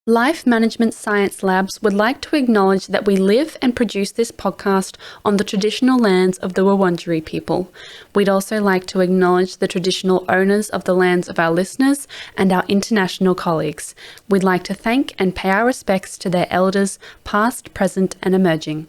Life Management Science Labs would like to acknowledge that we live and produce this podcast on the traditional lands of the Wurundjeri people. We'd also like to acknowledge the traditional owners of the lands of our listeners and our international colleagues. We'd like to thank and pay our respects to their elders, past, present, and emerging.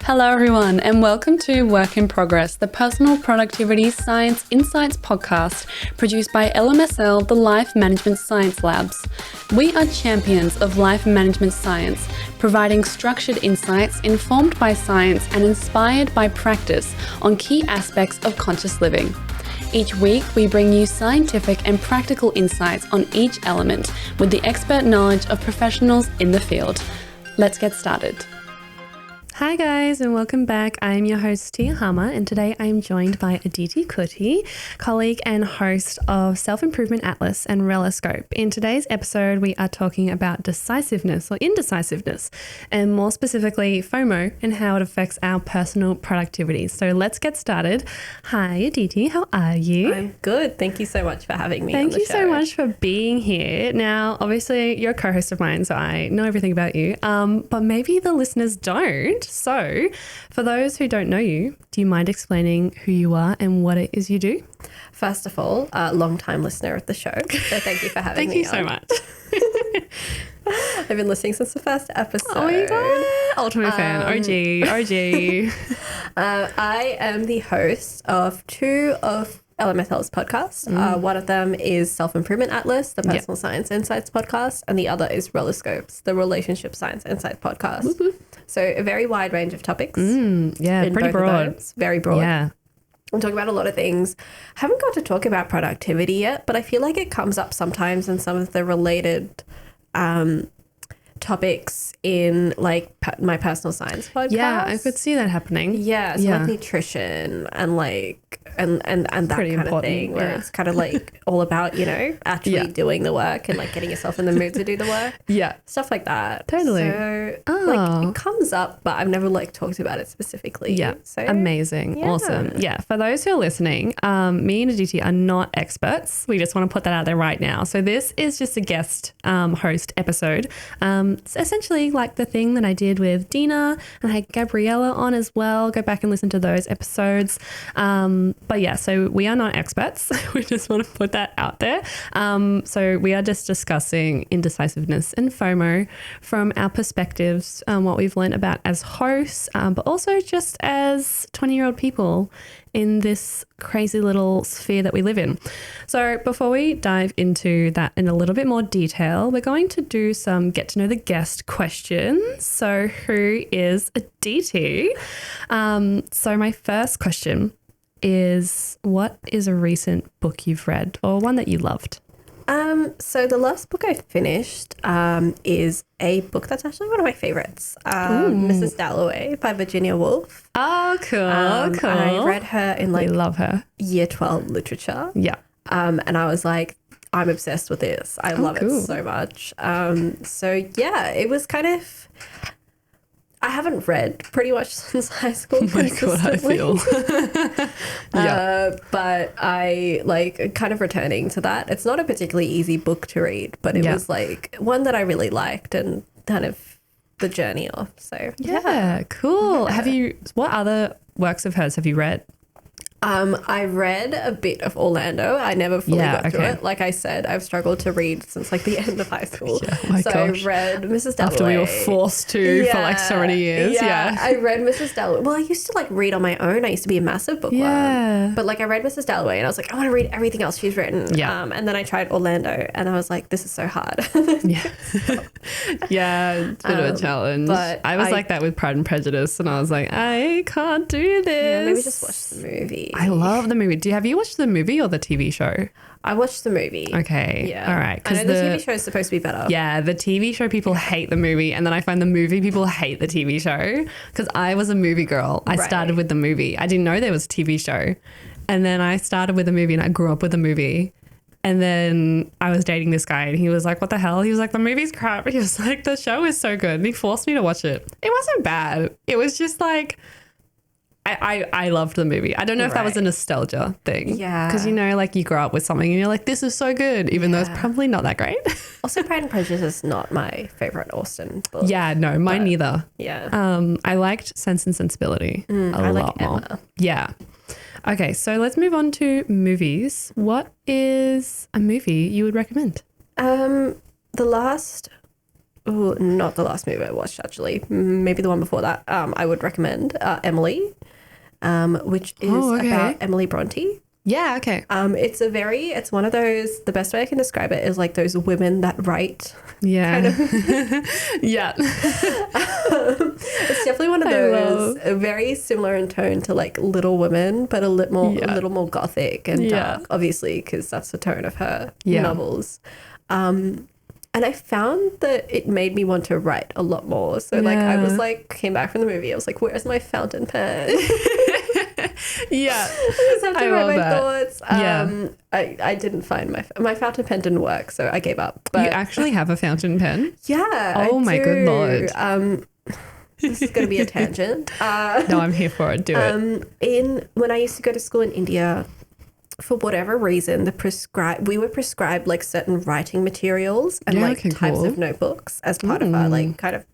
Hello everyone and welcome to Work in Progress, the Personal Productivity Science Insights podcast produced by LMSL, the Life Management Science Labs. We are champions of life management science, providing structured insights informed by science and inspired by practice on key aspects of conscious living. Each week, we bring you scientific and practical insights on each element with the expert knowledge of professionals in the field. Let's get started. Hi guys and welcome back. I'm your host Tia Hama and today I'm joined by Aditi Kutty, colleague and host of Self-Improvement Atlas and Reloscope. In today's episode we are talking about decisiveness or indecisiveness and more specifically FOMO and how it affects our personal productivity. So let's get started. Hi Aditi, how are you? I'm good. Thank you so much for having me. Thank you so much for being here. Now obviously you're a co-host of mine so I know everything about you, but maybe the listeners don't. So, for those who don't know you, do you mind explaining who you are and what it is you do? First of all, a long-time listener of the show, so thank you for having me Thank you so much. I've been listening since the first episode. Oh my God. Ultimate fan. OG. I am the host of two of LMSL's podcasts. One of them is Self-Improvement Atlas, the Personal Science Insights podcast, and the other is Reloscopes, the Relationship Science Insights podcast. Woo-hoo. So a very wide range of topics. Pretty broad. Very broad. Yeah. I'm talking about a lot of things. I haven't got to talk about productivity yet, but I feel like it comes up sometimes in some of the related topics in like my personal science podcast. Yeah, I could see that happening. Yeah, so like nutrition and like and that pretty kind important, of thing where it's kind of like all about, you know, actually doing the work and like getting yourself in the mood to do the work. Yeah. Stuff like that. Totally. So like it comes up, but I've never like talked about it specifically. Yeah. So amazing. Yeah. Awesome. Yeah. For those who are listening, me and Aditi are not experts. We just want to put that out there right now. So this is just a guest host episode. It's essentially like the thing that I did with Dina and I had Gabriella on as well. Go back and listen to those episodes. But yeah, so we are not experts. We just want to put that out there. So we are just discussing indecisiveness and FOMO from our perspectives, what we've learned about as hosts, but also just as 20-year-old people in this crazy little sphere that we live in. So before we dive into that in a little bit more detail, we're going to do some get to know the guest questions. So who is Aditi? So my first question is, what is a recent book you've read or one that you loved? So the last book I finished is a book that's actually one of my favorites, Mrs. Dalloway by Virginia Woolf. Oh, cool. I read her in like love her. year 12 literature. Yeah. And I was like, I'm obsessed with this. I love it so much. So yeah, it was kind of, I haven't read pretty much since high school. Oh my God, I feel. But I like kind of returning to that. It's not a particularly easy book to read, but it was like one that I really liked and kind of the journey of. So yeah, cool. Yeah. What other works of hers have you read? I read a bit of Orlando. I never fully got through it. Like I said, I've struggled to read since like the end of high school. Yeah, oh my gosh. I read Mrs. Dalloway. After we were forced to for like so many years. Yeah. I read Mrs. Dalloway. Well, I used to like read on my own. I used to be a massive bookworm. Yeah. But like I read Mrs. Dalloway and I was like, I want to read everything else she's written. Yeah. And then I tried Orlando and I was like, this is so hard. Yeah. Yeah, it's a bit of a challenge. But I was like that with Pride and Prejudice and I was like, I can't do this. Yeah, maybe just watch the movie. I love the movie. Have you watched the movie or the TV show? I watched the movie. Okay. Yeah. All right. I know the TV show is supposed to be better. Yeah. The TV show people hate the movie. And then I find the movie people hate the TV show. Because I was a movie girl. I started with the movie. I didn't know there was a TV show. And then I started with the movie and I grew up with the movie. And then I was dating this guy and he was like, what the hell? He was like, the movie's crap. He was like, the show is so good. And he forced me to watch it. It wasn't bad. It was just like, I loved the movie. I don't know if that was a nostalgia thing. Yeah. Because, you know, like you grow up with something and you're like, this is so good, even though it's probably not that great. Also, Pride and Prejudice is not my favorite Austen book. Yeah, no, mine neither. Yeah. I liked Sense and Sensibility a I like lot more. Emma. Yeah. Okay, so let's move on to movies. What is a movie you would recommend? Not the last movie I watched, actually. Maybe the one before that. I would recommend Emily, which is about Emily Bronte. Yeah, okay. It's one of those, the best way I can describe it is like those women that write. Yeah. Kind of. Yeah. It's definitely one of those very similar in tone to like Little Women, but a little more gothic and dark, obviously, because that's the tone of her novels. And I found that it made me want to write a lot more. So like I was like, came back from the movie, I was like, where's my fountain pen? Yeah. I just have to write my thoughts. Yeah. I didn't find my fountain pen didn't work, so I gave up. But you actually have a fountain pen? Yeah. Oh my good Lord. This is going to be a tangent. No, I'm here for it. Do it. When I used to go to school in India, for whatever reason, we were prescribed like certain writing materials and types of notebooks as part of our like kind of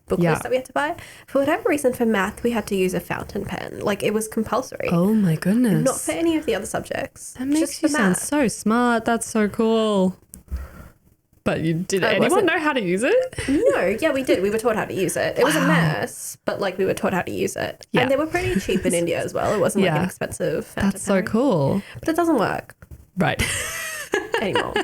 book list that we had to buy. For whatever reason, for math, we had to use a fountain pen. Like it was compulsory. Oh my goodness. Not for any of the other subjects. That makes you sound so smart. That's so cool. But did anyone know how to use it? No, yeah, we did. We were taught how to use it. It was a mess, but like we were taught how to use it. Yeah. And they were pretty cheap in India as well. It wasn't like an expensive fountain That's so cool. But it doesn't work. Right. Anymore.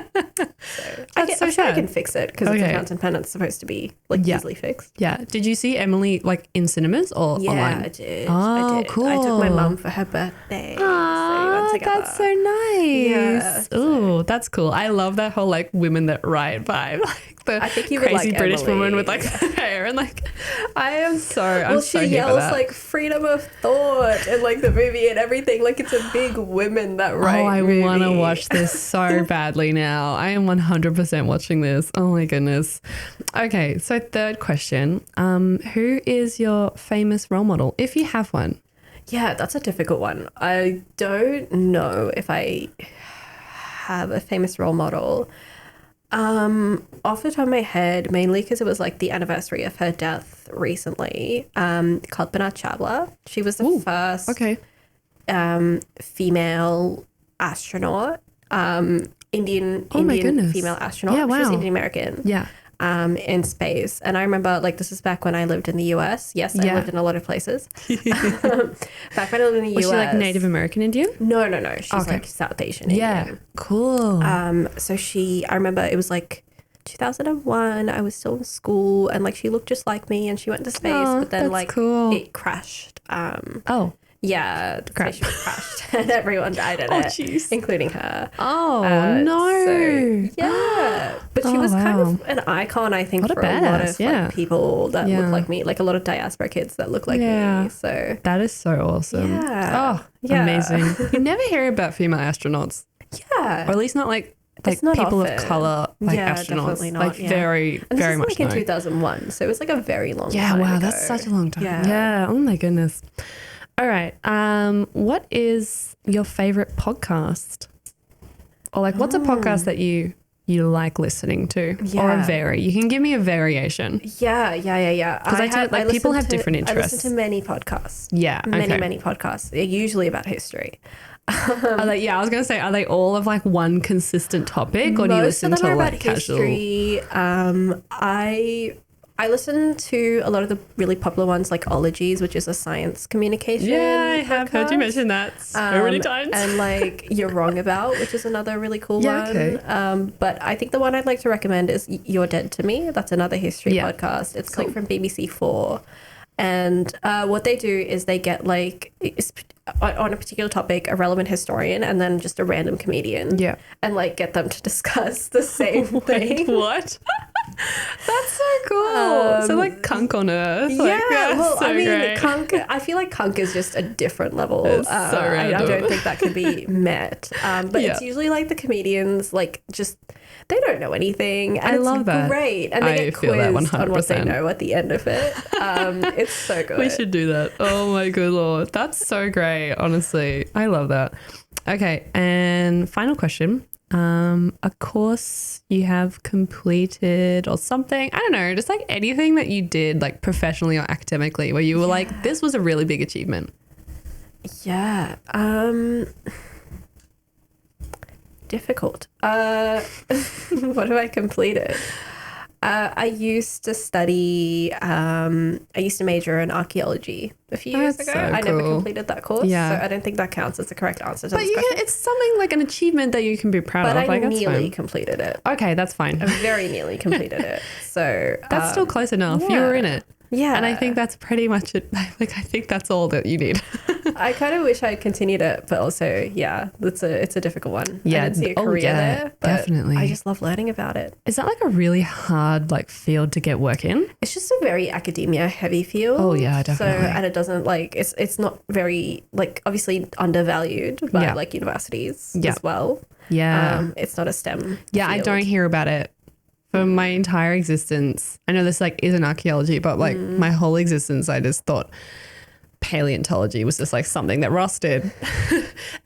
I'm sure I can fix it because it's a fountain pen. It's supposed to be like easily fixed. Yeah. Did you see Emily like in cinemas or online? Yeah, I did. Oh, cool. I took my mum for her birthday. That's so nice. Yeah, Oh, that's cool. I love that whole like women that write vibe. Like the I think you crazy like British Emily. woman with like hair and like I'm so she here yells for that. like freedom of thought in like the movie and everything. Like it's a big women that write. Oh, I movie. want to watch this so badly now. I am 100% watching this. Oh my goodness. Okay, so third question. Who is your famous role model, if you have one? Yeah, that's a difficult one. I don't know if I have a famous role model. Off the top of my head, mainly because it was like the anniversary of her death recently. Kalpana Chawla. She was the first female astronaut. Indian female astronaut. Yeah, wow. She was Indian American. Yeah. In space. And I remember like this is back when I lived in the US. Yes, I lived in a lot of places. Back when I lived in the US. Was she like Native American Indian? No. She's like South Asian Indian. Yeah. Cool. So I remember it was like 2001. I was still in school and like she looked just like me and she went to space, but then like it crashed. Yeah, the spaceship crashed and everyone died in it, including her. Oh, no. So, yeah. But she was kind of an icon, I think, for a lot of like, people that look like me, like a lot of diaspora kids that look like me. So that is so awesome. Yeah. Oh, amazing. You never hear about female astronauts. Yeah. Or at least not like not people often. of color, like astronauts. Definitely not, like very, and very much like in 2001. So it was like a very long time. Yeah, wow, ago. that's such a long time. Yeah. Oh my goodness. All right. What is your favorite podcast? Or like, what's a podcast that you like listening to? Yeah. Or you can give me a variation. Yeah. Because people have different interests. I listen to many podcasts. Yeah. Okay. Many podcasts. They're usually about history. I was going to say, are they all of like one consistent topic or do you listen to like casual? History. I listen to a lot of the really popular ones like Ologies, which is a science communication. Yeah, I have heard you mention that so many times. And like You're Wrong About, which is another really cool one. Okay. But I think the one I'd like to recommend is You're Dead to Me. That's another history podcast. It's like from BBC 4. And what they do is they get like on a particular topic a relevant historian and then just a random comedian. Yeah. And like get them to discuss the same thing. What? That's so cool. So like kunk on earth. Yeah, Like, that's well, so I mean, great. kunk. I feel like kunk is just a different level. It's so I random. don't think that can be met. But Yeah. it's usually like the comedians, like just they don't know anything, and I it's love that. great, and I they get feel that quizzed on what they 100%. know at the end of it. It's so good. We should do that. Oh my good Lord. That's so great. Honestly, I love that. Okay. And final question. A course you have completed or something, I don't know, just like anything that you did like professionally or academically where you were like, this was a really big achievement. Yeah. Difficult. What have I completed? I used to study, I used to major in archaeology a few years That's ago. so I never cool. completed that course. Yeah. So I don't think that counts as the correct answer to But this you question. can, it's something like an achievement that you can be proud But of. I Like, that's nearly fine. completed it. Okay, that's fine. I very nearly completed it. So That's still close enough. You were in it. Yeah. And I think that's pretty much it. Like, I think that's all that you need. I kind of wish I continued it, but also, yeah, it's a difficult one. Yeah, I didn't see a oh, career yeah, there, but definitely. I just love learning about it. Is that like a really hard like field to get work in? It's just a very academia heavy field. Oh, yeah, definitely. So, and it doesn't like, it's not very, like, obviously undervalued by Yeah. like universities Yeah. as well. Yeah. It's not a STEM Yeah, I field. don't hear about it for my entire existence. I know this like isn't archaeology, but like my whole existence, I just thought paleontology was just like something that Ross did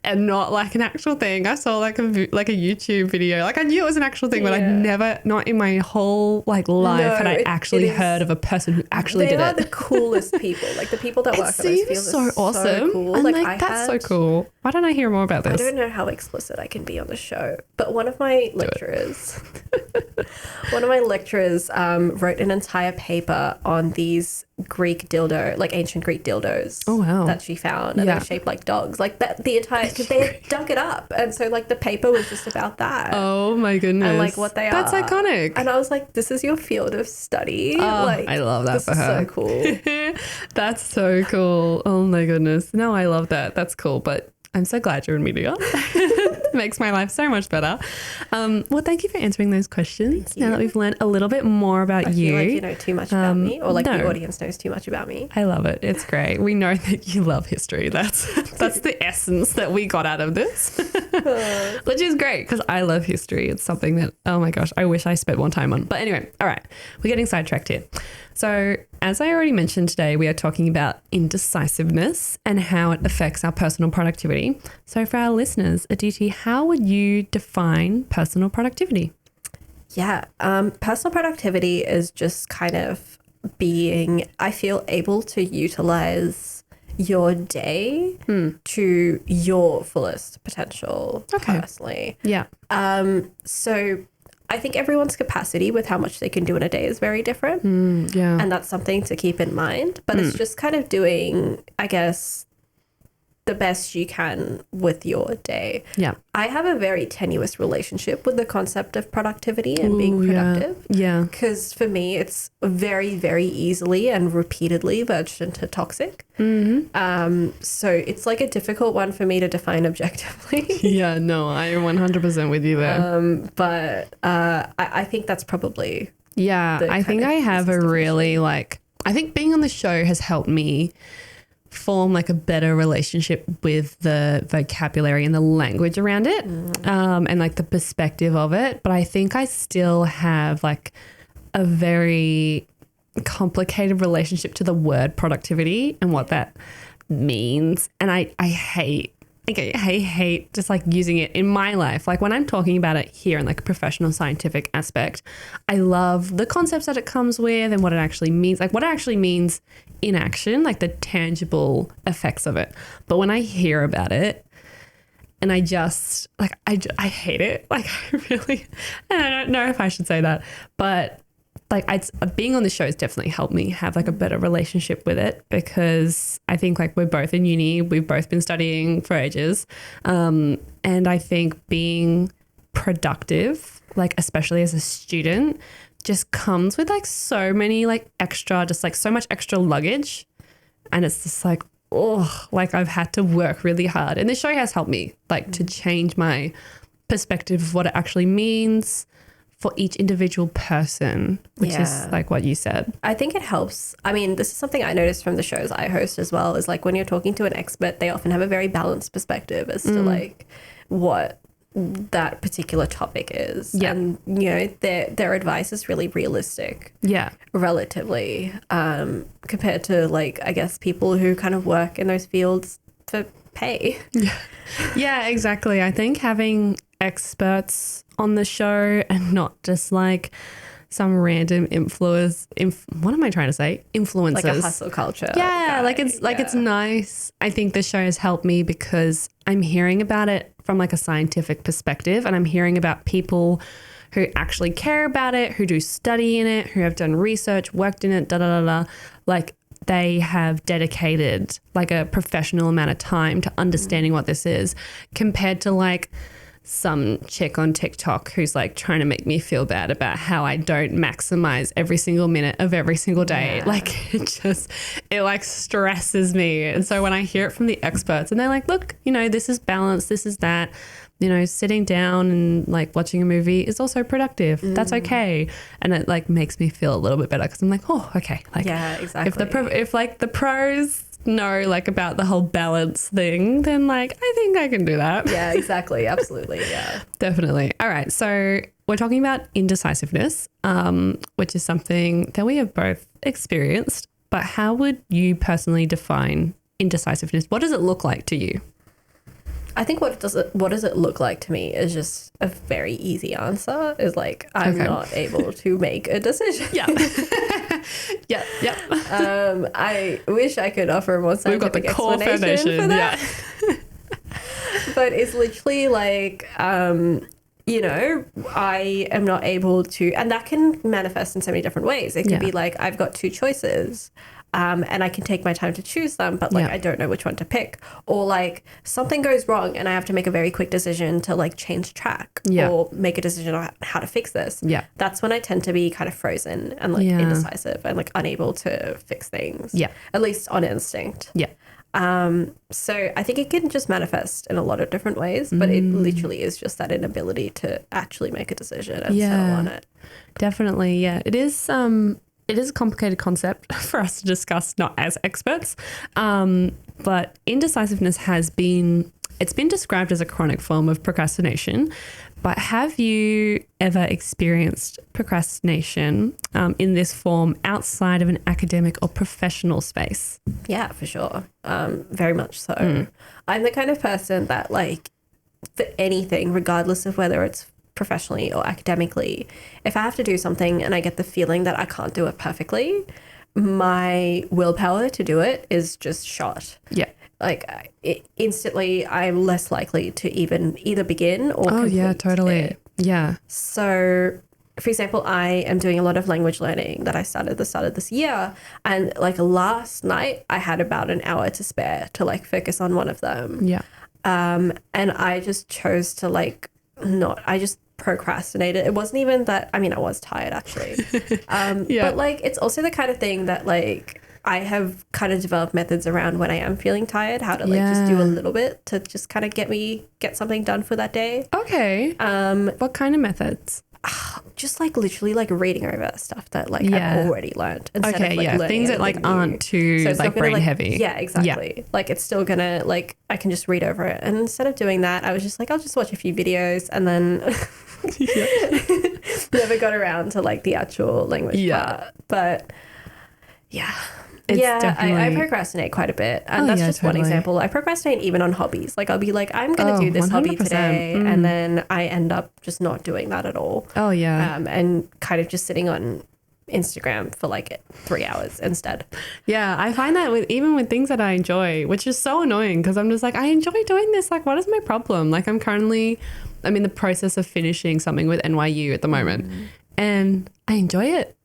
and not like an actual thing. I saw like a YouTube video. Like I knew it was an actual thing, but I'd Yeah. never, not in my whole like life, No, had I it actually is- heard of a person who actually They did are it. the coolest people. Like the people that It work at those seems fields so are awesome. so cool. And Like, like, I that's so had- cool. Why don't I hear more about I this? don't know how explicit I can be on the show, but one of my lecturers, wrote an entire paper on these ancient Greek dildos. Oh, wow. That she found, and Yeah. they're shaped like dogs. Like that, the entire because they had dug it up, and so like the paper was just about that. Oh my goodness. And like what they That's are. iconic. And I was like, this is your field of study. Oh, like, I love that this for is her. so cool. That's so cool. Oh my goodness. No, I love that. That's cool. But I'm so glad you're in media. Makes my life so much better. Well, thank you for answering those questions. Now that we've learned a little bit more about I you. feel like you know too much about me, or like no. the audience knows too much about me. I love it. It's great. We know that you love history. That's the essence that we got out of this, which is great because I love history. It's something that, oh my gosh, I wish I spent more time on. But anyway, all right, we're getting sidetracked here. So as I already mentioned today, we are talking about indecisiveness and how it affects our personal productivity. So for our listeners, Aditi, how would you define personal productivity? Yeah. Personal productivity is just kind of being, I feel, able to utilize your day to your fullest potential personally. Yeah. So I think everyone's capacity with how much they can do in a day is very different. Yeah. And that's something to keep in mind. But it's just kind of doing, I guess, the best you can with your day. Yeah. I have a very tenuous relationship with the concept of productivity and being productive. Yeah. Because for me, it's very, very easily and repeatedly verged into toxic. So it's like a difficult one for me to define objectively. Yeah, no, I'm 100% with you there. But I think that's probably Yeah, the I think kind I of have a business really I think being on the show has helped me form like a better relationship with the vocabulary and the language around it and like the perspective of it. But I think I still have like a very complicated relationship to the word productivity and what that means. And I hate just like using it in my life. Like when I'm talking about it here in like a professional scientific aspect, I love the concepts that it comes with and what it actually means, like what it actually means in action, like the tangible effects of it. But when I hear about it and I just like, I hate it. Like I really, and I don't know if I should say that, but like being on the show has definitely helped me have like a better relationship with it, because I think like we're both in uni, we've both been studying for ages. And I think being productive, like especially as a student, just comes with like so many like extra, just like so much extra luggage. And it's just like, oh, like I've had to work really hard. And the show has helped me like to change my perspective of what it actually means for each individual person, which is like what you said. I think it helps. I mean, this is something I noticed from the shows I host as well, is like when you're talking to an expert, they often have a very balanced perspective as to like what that particular topic is. Yeah. And, you know, their advice is really realistic. Yeah. Relatively, compared to like, I guess, people who kind of work in those fields for pay. Yeah, exactly. I think having experts on the show and not just like some random what am I trying to say? Influencers. Like a hustle culture. Yeah, guy. like it's nice. I think the show has helped me because I'm hearing about it from like a scientific perspective, and I'm hearing about people who actually care about it, who do study in it, who have done research, worked in it, like they have dedicated like a professional amount of time to understanding what this is, compared to like some chick on TikTok who's like trying to make me feel bad about how I don't maximize every single minute of every single day. Yeah. Like it like stresses me. And so when I hear it from the experts and they're like, look, you know, this is balance, this is that, you know, sitting down and like watching a movie is also productive. That's okay. And it like makes me feel a little bit better because I'm like, oh, okay. Like, yeah, exactly. If like the pros know like about the whole balance thing, then like I think I can do that. Yeah, exactly. Absolutely. Yeah. Definitely. All right. So we're talking about indecisiveness, which is something that we have both experienced. But how would you personally define indecisiveness? What does it look like to you? I think what does it look like to me is just a very easy answer. Is like I'm not able to make a decision. Yeah. Yeah. I wish I could offer a more scientific explanation for that. Yeah. But it's literally like, you know, I am not able to, and that can manifest in so many different ways. It can be like I've got two choices. And I can take my time to choose them, but like I don't know which one to pick. Or like something goes wrong and I have to make a very quick decision to like change track or make a decision on how to fix this. Yeah. That's when I tend to be kind of frozen and like indecisive and like unable to fix things. Yeah. At least on instinct. Yeah. So I think it can just manifest in a lot of different ways, but it literally is just that inability to actually make a decision and settle on it. Definitely. Yeah. It is a complicated concept for us to discuss, not as experts, but indecisiveness it's been described as a chronic form of procrastination. But have you ever experienced procrastination in this form outside of an academic or professional space? Yeah, for sure. Very much so. I'm the kind of person that like for anything, regardless of whether it's professionally or academically, if I have to do something and I get the feeling that I can't do it perfectly, my willpower to do it is just shot. Yeah. Like instantly I'm less likely to even either begin or complete yeah, totally. it. Yeah. So for example, I am doing a lot of language learning that I started at the start of this year, and like last night I had about an hour to spare to like focus on one of them. Yeah. And I just chose to I just procrastinated. It wasn't even that, I mean, I was tired actually. But like, it's also the kind of thing that like, I have kind of developed methods around when I am feeling tired, how to like just do a little bit to just kind of get something done for that day. Okay. What kind of methods? Just like literally like reading over stuff that like I've already learned instead of like learning things that like aren't too like brain heavy. Yeah, exactly. Yeah. Like it's still gonna like I can just read over it, and instead of doing that I was just like I'll just watch a few videos and then never got around to like the actual language part. But I procrastinate quite a bit, and that's just one example. I procrastinate even on hobbies. Like I'll be like, I'm going to do this 100%. Hobby today, and then I end up just not doing that at all. Oh yeah, and kind of just sitting on Instagram for like 3 hours instead. Yeah, I find that even with things that I enjoy, which is so annoying because I'm just like, I enjoy doing this. Like, what is my problem? Like, I'm in the process of finishing something with NYU at the moment, and I enjoy it.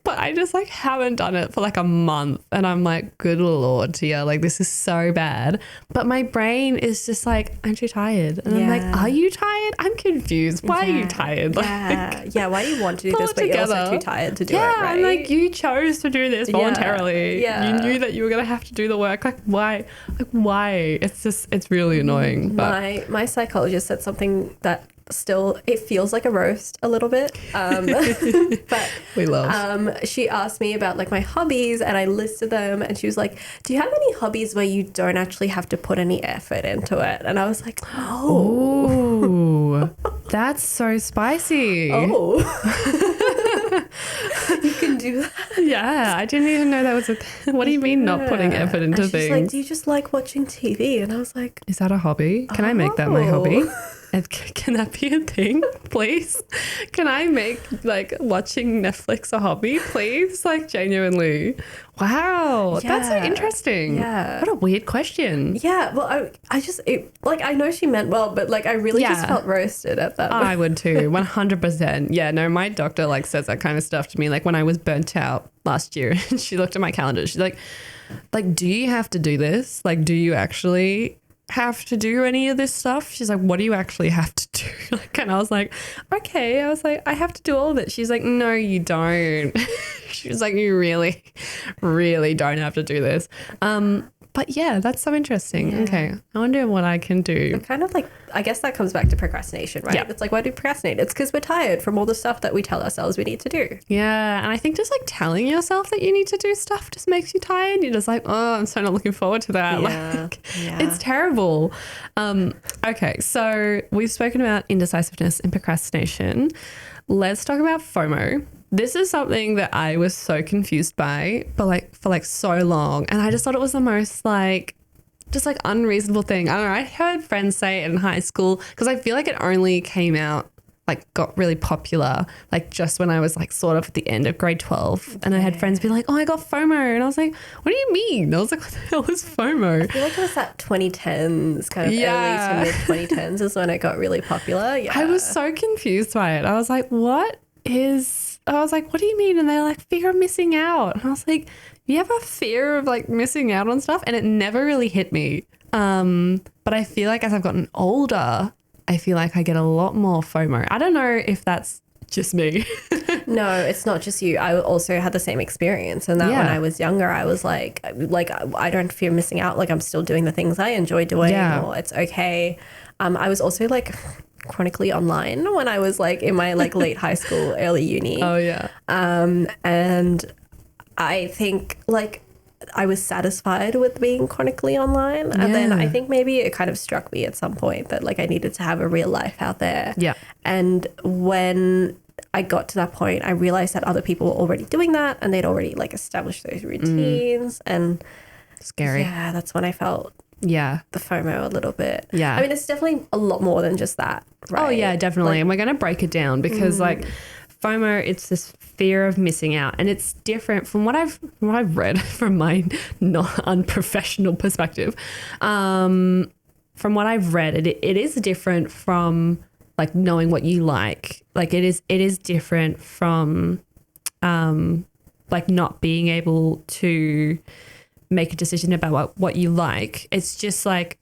But I just like haven't done it for like a month, and I'm like, good Lord, Tia, like this is so bad. But my brain is just like, aren't you tired? And I'm like, are you tired? I'm confused. Why are you tired? Yeah, why do you want to do this but you're also too tired to do it, right? I'm like, you chose to do this voluntarily. Yeah. You knew that you were going to have to do the work. Like why? It's really annoying. But my psychologist said something that still, it feels like a roast a little bit. But We love. she asked me about like my hobbies and I listed them and she was like, do you have any hobbies where you don't actually have to put any effort into it? And I was like, oh, that's so spicy. Oh, you can do that. Yeah, I didn't even know that was a what do you mean not putting effort into and she's things? like, do you just like watching TV? And I was like, Is that a hobby? Can I make that my hobby? Oh. Can that be a thing, please? Can I make like watching Netflix a hobby, please? Like genuinely. Wow, that's so Yeah. interesting. Yeah. What a weird question. Yeah, well, I just, like, I know she meant well, but like, I really just Yeah. felt roasted at that. I would too, 100%. Yeah, no, my doctor like says that kind of stuff to me. Like when I was burnt out last year, and she looked at my calendar. She's like, do you have to do this? Like, do you actually have to do any of this stuff? She's like, what do you actually have to do? Like, and I was like, okay. I was like, I have to do all of it. She's like, no, you don't. She was like, you really, really don't have to do this. But yeah, that's so interesting. Yeah. Okay. I wonder what I can do. Kind of like, I guess that comes back to procrastination, right? Yeah. It's like, why do we procrastinate? It's because we're tired from all the stuff that we tell ourselves we need to do. Yeah. And I think just like telling yourself that you need to do stuff just makes you tired. You're just like, oh, I'm so not looking forward to that. Yeah. Like, Yeah. it's terrible. Okay. So we've spoken about indecisiveness and procrastination. Let's talk about FOMO. This is something that I was so confused by, but like for like so long. And I just thought it was the most like, just like unreasonable thing. I don't know. I heard friends say it in high school because I feel like it only came out, like got really popular, like just when I was like sort of at the end of grade 12. And I had friends be like, oh, I got FOMO. And I was like, what do you mean? I was like, what the hell is FOMO? I feel like it was that 2010s, kind of Yeah. early to mid 2010s is when it got really popular. Yeah. I was so confused by it. I was like, I was like, what do you mean? And they're like, fear of missing out. And I was like, you have a fear of like missing out on stuff? And it never really hit me. But I feel like as I've gotten older, I feel like I get a lot more FOMO. I don't know if that's just me. No, it's not just you. I also had the same experience. And that when Yeah. I was younger, I was like, I don't fear missing out. Like I'm still doing the things I enjoy doing. Yeah. Or it's okay. I was also like chronically online when I was like in my like late high school, early uni. Oh, yeah. And I think like I was satisfied with being chronically online. And then Yeah. I think maybe it kind of struck me at some point that like I needed to have a real life out there. Yeah. And when I got to that point, I realized that other people were already doing that and they'd already like established those routines. And Scary. yeah, that's when I felt Yeah. the FOMO a little bit. Yeah. I mean, it's definitely a lot more than just that, right? Oh, yeah, definitely. Like, And we're going to break it down because like FOMO, it's this fear of missing out. And it's different from what I've read from my not unprofessional perspective. From what I've read, it is different from like knowing what you like. Like it is different from like not being able to make a decision about what you like. It's just like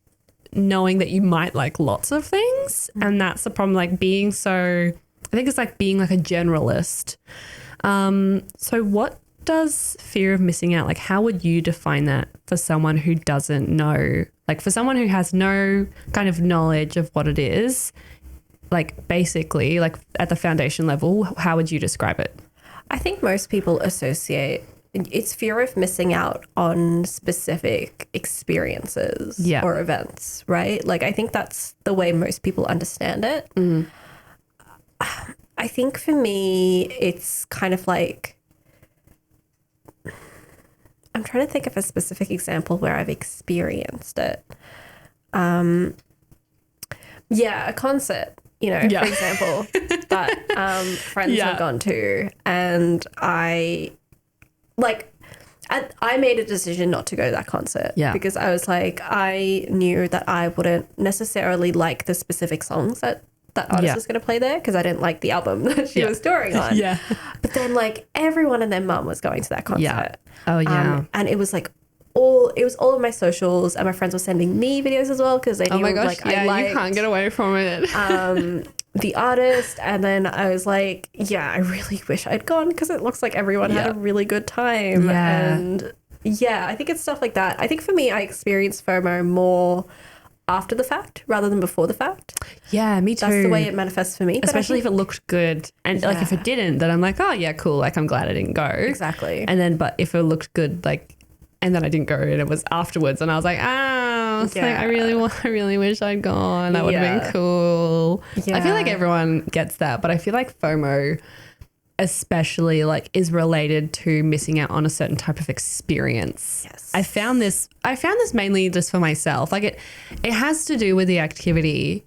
knowing that you might like lots of things. And that's the problem, like being so, I think it's like being like a generalist. So what does fear of missing out, like how would you define that for someone who doesn't know, like for someone who has no kind of knowledge of what it is, like basically like at the foundation level, how would you describe it? I think most people associate it's fear of missing out on specific experiences Yeah. or events, right? Like I think that's the way most people understand it. I think for me, it's kind of like, I'm trying to think of a specific example where I've experienced it. Yeah, a concert, you know, Yeah. for example, that friends Yeah. have gone to, and I made a decision not to go to that concert because I was like, I knew that I wouldn't necessarily like the specific songs that artist was going to play there because I didn't like the album that she was touring on. Yeah. But then like everyone and their mum was going to that concert. Yeah. Oh, yeah. And it was like all of my socials, and my friends were sending me videos as well because they knew Oh my gosh, like yeah, I liked you can't get away from it. the artist. And then I was like, yeah, I really wish I'd gone because it looks like everyone had a really good time. Yeah. And yeah, I think it's stuff like that. I think for me, I experienced FOMO more after the fact rather than before the fact. Yeah, me too. That's the way it manifests for me. But especially if it looked good. And like if it didn't, then I'm like, oh yeah, cool. Like I'm glad I didn't go. Exactly. And then, but if it looked good, like, and then I didn't go and it was afterwards and I was like, it's like, I really wish I'd gone. That would have been cool. Yeah. I feel like everyone gets that, but I feel like FOMO especially like is related to missing out on a certain type of experience. Yes. I found this mainly just for myself. Like it has to do with the activity.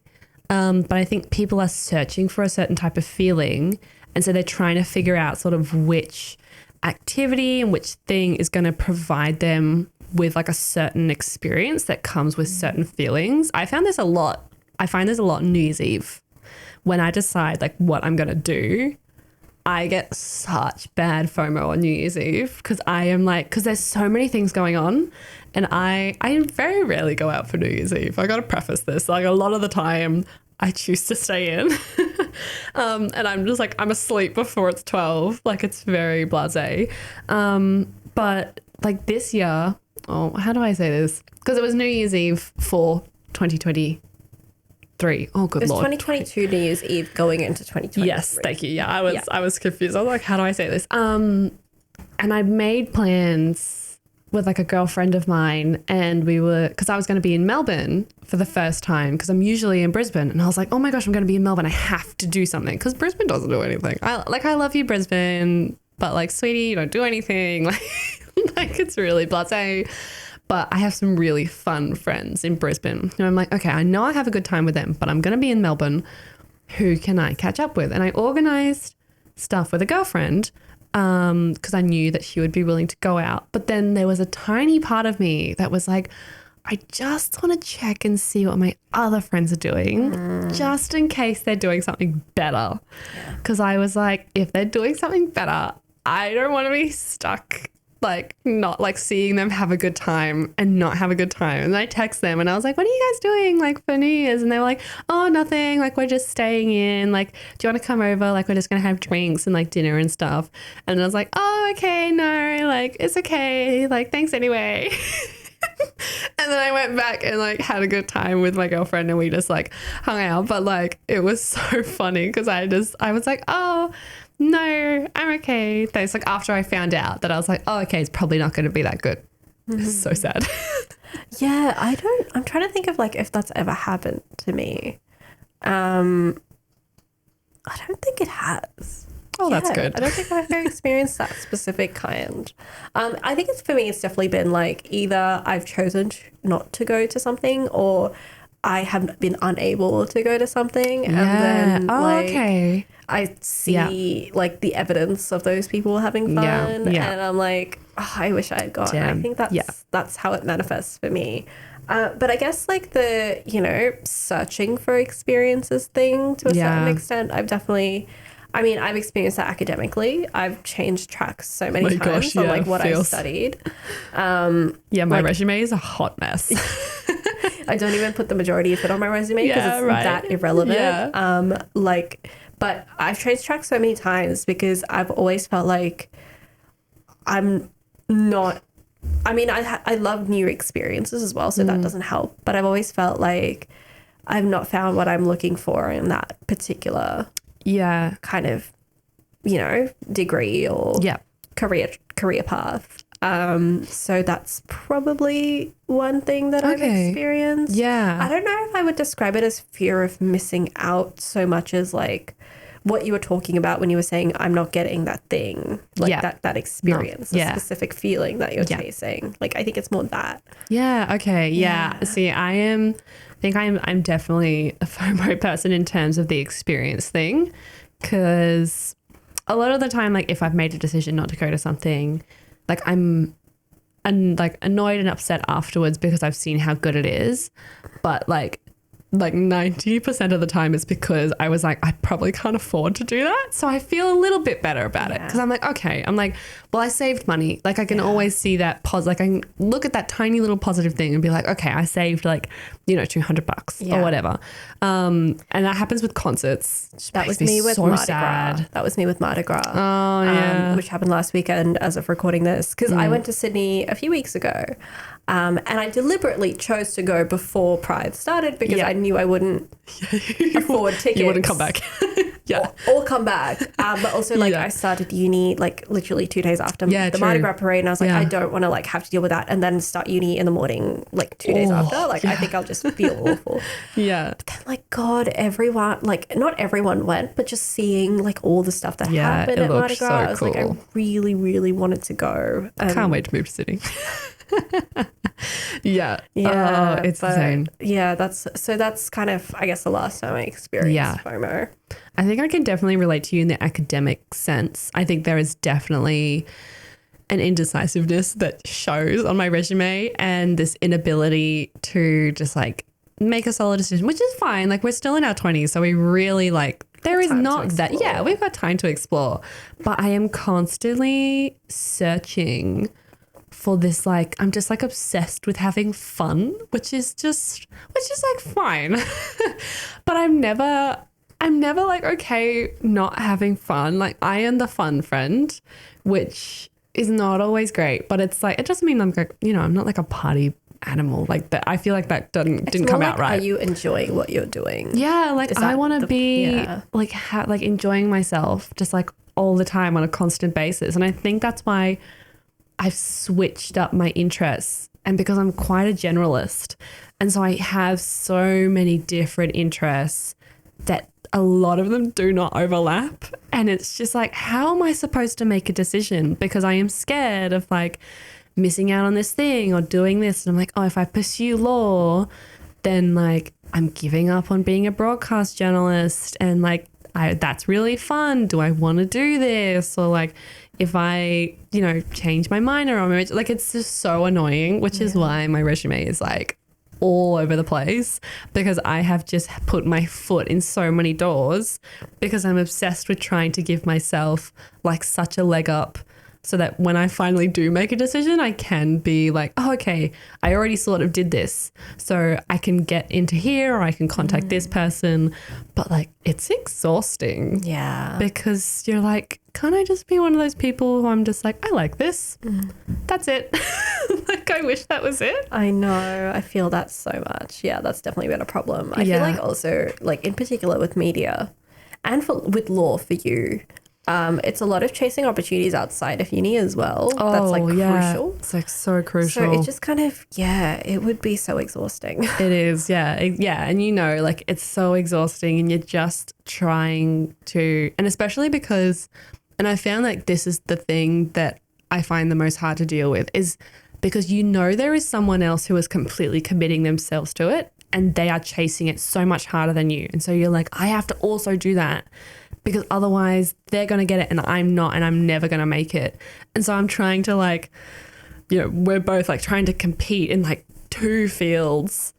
But I think people are searching for a certain type of feeling. And so they're trying to figure out sort of which activity and which thing is going to provide them with like a certain experience that comes with certain feelings. I find there's a lot on New Year's Eve when I decide like what I'm going to do. I get such bad FOMO on New Year's Eve because there's so many things going on and I very rarely go out for New Year's Eve. I got to preface this. Like a lot of the time I choose to stay in and I'm just like, I'm asleep before it's 12. Like it's very blasé. But like this year, how do I say this? Because it was New Year's Eve for 2023. Oh, good Lord. It's 2022 New Year's Eve going into 2023. Yes, thank you. Yeah, I was confused. I was like, how do I say this? And I made plans with like a girlfriend of mine and because I was going to be in Melbourne for the first time because I'm usually in Brisbane and I was like, oh my gosh, I'm going to be in Melbourne. I have to do something because Brisbane doesn't do anything. I love you, Brisbane, but like, sweetie, you don't do anything. Like it's really blasé. But I have some really fun friends in Brisbane. And I'm like, okay, I know I have a good time with them, but I'm going to be in Melbourne. Who can I catch up with? And I organised stuff with a girlfriend because I knew that she would be willing to go out. But then there was a tiny part of me that was like, I just want to check and see what my other friends are doing just in case they're doing something better. Because I was like, if they're doing something better, I don't want to be stuck like not like seeing them have a good time and not have a good time. And I text them and I was like, what are you guys doing like for New Year's? And they were like, oh, nothing. Like we're just staying in. Like, do you want to come over? Like we're just going to have drinks and like dinner and stuff. And I was like, oh, okay. No, like it's okay. Like thanks anyway. And then I went back and like had a good time with my girlfriend and we just like hung out. But like it was so funny because I was like, oh, no, I'm okay. It's like after I found out that I was like, oh, okay, it's probably not going to be that good. It's so sad. Yeah, I'm trying to think of like if that's ever happened to me. I don't think it has. Oh, that's good. I don't think I've ever experienced that specific kind. I think for me, it's definitely been like either I've chosen not to go to something or I have been unable to go to something. And then okay. I see like the evidence of those people having fun and I'm like, oh, I wish I had gone. Damn. I think that's how it manifests for me. But I guess like the, searching for experiences thing to a certain extent, I've experienced that academically. I've changed tracks so many times on like what I studied. My resume is a hot mess. I don't even put the majority of it on my resume because it's that irrelevant. But I've changed tracks so many times because I've always felt like I'm not. I love new experiences as well, so that doesn't help. But I've always felt like I've not found what I'm looking for in that particular kind of, degree or career path. So that's probably one thing that I've experienced. Yeah. I don't know if I would describe it as fear of missing out so much as like what you were talking about when you were saying I'm not getting that thing, like that experience, the specific feeling that you're chasing. Like I think it's more that. Yeah. Okay. Yeah. See, I'm definitely a FOMO person in terms of the experience thing, because a lot of the time, like if I've made a decision not to go to something, like I'm annoyed and upset afterwards because I've seen how good it is, but like 90% of the time it's because I was like, I probably can't afford to do that. So I feel a little bit better about it because I'm like, okay, well, I saved money. Like I can always see that I can look at that tiny little positive thing and be like, okay, I saved like, $200 or whatever. And that happens with concerts. That was me with Mardi Gras. That was me with Mardi Gras. Oh, yeah. Which happened last weekend as of recording this because I went to Sydney a few weeks ago. And I deliberately chose to go before Pride started because I knew I wouldn't afford tickets. You wouldn't come back. Or come back. But also, like, I started uni, like, literally 2 days after the Mardi Gras parade. And I was like, I don't want to, like, have to deal with that and then start uni in the morning, like, 2 days after. Like, I think I'll just feel awful. Yeah. But then, like, God, everyone, like, not everyone went, but just seeing, like, all the stuff that happened at Mardi Gras, I was like, I really, really wanted to go. Can't wait to move to Sydney. Yeah, it's insane. Yeah, that's kind of, I guess, the last time I experienced FOMO. I think I can definitely relate to you in the academic sense. I think there is definitely an indecisiveness that shows on my resume and this inability to just like make a solid decision, which is fine. Like, we're still in our 20s, so we really like, there is not that. Yeah, we've got time to explore. But I am constantly searching for this, like, I'm just like obsessed with having fun, which is like fine. But I'm never like, okay, not having fun. Like, I am the fun friend, which is not always great, but it's like, it doesn't mean I'm like, you know, I'm not like a party animal like that. I feel like that didn't come out right. Are you enjoying what you're doing? Yeah, like I want to be like like enjoying myself just like all the time on a constant basis. And I think that's why I've switched up my interests, and because I'm quite a generalist, and so I have so many different interests that a lot of them do not overlap. And it's just like, how am I supposed to make a decision? Because I am scared of like missing out on this thing or doing this. And I'm like, oh, if I pursue law, then like I'm giving up on being a broadcast journalist, and like that's really fun. Do I want to do this? Or like, if I, you know, change my minor or my, like, it's just so annoying, which is why my resume is like all over the place, because I have just put my foot in so many doors because I'm obsessed with trying to give myself like such a leg up so that when I finally do make a decision, I can be like, oh, okay, I already sort of did this, so I can get into here or I can contact this person. But like, it's exhausting. Yeah. Because you're like, can't I just be one of those people who I'm just like, I like this. That's it. Like, I wish that was it. I know. I feel that so much. Yeah, that's definitely been a problem. I feel like also, like, in particular with media and with law for you, it's a lot of chasing opportunities outside of uni as well. That's like crucial. It's like so crucial. So it's just kind of, it would be so exhausting. It is, yeah. And you know, like, it's so exhausting, and you're just trying to, and especially because, and I found like this is the thing that I find the most hard to deal with, is because you know there is someone else who is completely committing themselves to it, and they are chasing it so much harder than you. And so you're like, I have to also do that, because otherwise they're going to get it and I'm not, and I'm never going to make it. And so I'm trying to like, you know, we're both like trying to compete in like 2 fields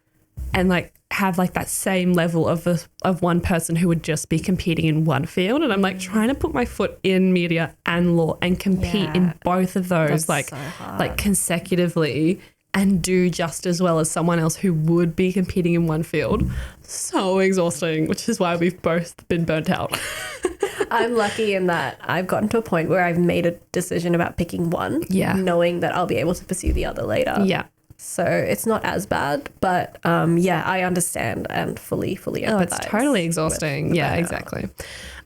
and like have like that same level of one person who would just be competing in one field. And I'm like trying to put my foot in media and law and compete in both of those like consecutively, and do just as well as someone else who would be competing in one field. So exhausting, which is why we've both been burnt out. I'm lucky in that I've gotten to a point where I've made a decision about picking one, knowing that I'll be able to pursue the other later. Yeah. So it's not as bad, but I understand and fully empathize. Oh, it's totally exhausting. Yeah, exactly.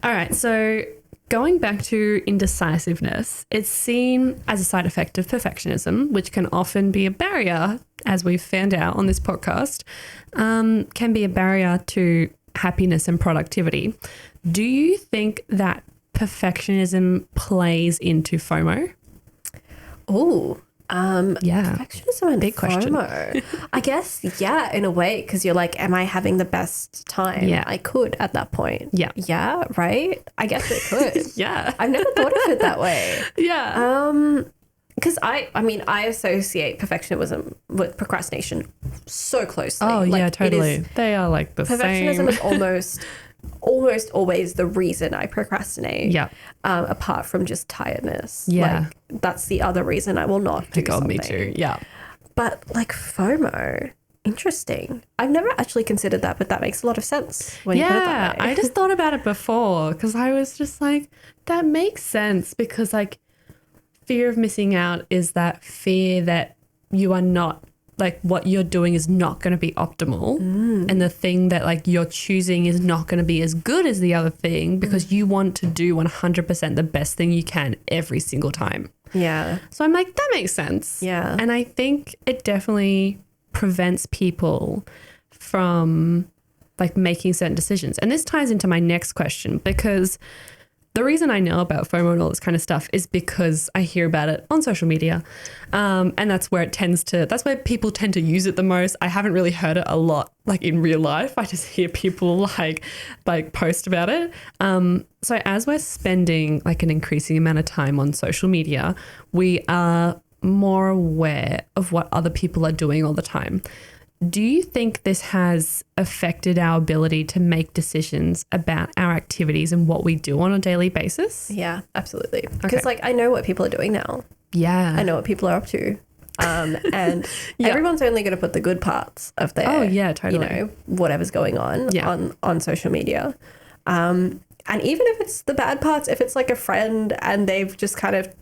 All right, so going back to indecisiveness, it's seen as a side effect of perfectionism, which can often be a barrier, as we've found out on this podcast, can be a barrier to happiness and productivity. Do you think that perfectionism plays into FOMO? Oh, perfectionism and big question. FOMO. I guess, in a way, because you're like, am I having the best time I could at that point? Yeah. Yeah, right? I guess it could. I've never thought of it that way. Because I associate perfectionism with procrastination so closely. Oh, like, yeah, totally. They are like the perfectionism same. Is almost always the reason I procrastinate. Yeah. Apart from just tiredness. Yeah. Like, that's the other reason I will not do something. Me too. Yeah. But like FOMO, interesting. I've never actually considered that, but that makes a lot of sense when you put it that way. I just thought about it before, because I was just like, that makes sense, because like fear of missing out is that fear that you are not like what you're doing is not going to be optimal, and the thing that like you're choosing is not going to be as good as the other thing, because you want to do 100% the best thing you can every single time. Yeah. So I'm like, that makes sense. Yeah. And I think it definitely prevents people from like making certain decisions. And this ties into my next question, because the reason I know about FOMO and all this kind of stuff is because I hear about it on social media. And that's where that's where people tend to use it the most. I haven't really heard it a lot, like in real life. I just hear people like post about it. So as we're spending like an increasing amount of time on social media, we are more aware of what other people are doing all the time. Do you think this has affected our ability to make decisions about our activities and what we do on a daily basis? Yeah, absolutely. Because like I know what people are doing now. Yeah. I know what people are up to. And everyone's only going to put the good parts of their, totally. Whatever's going on on social media. And even if it's the bad parts, if it's like a friend and they've just kind of,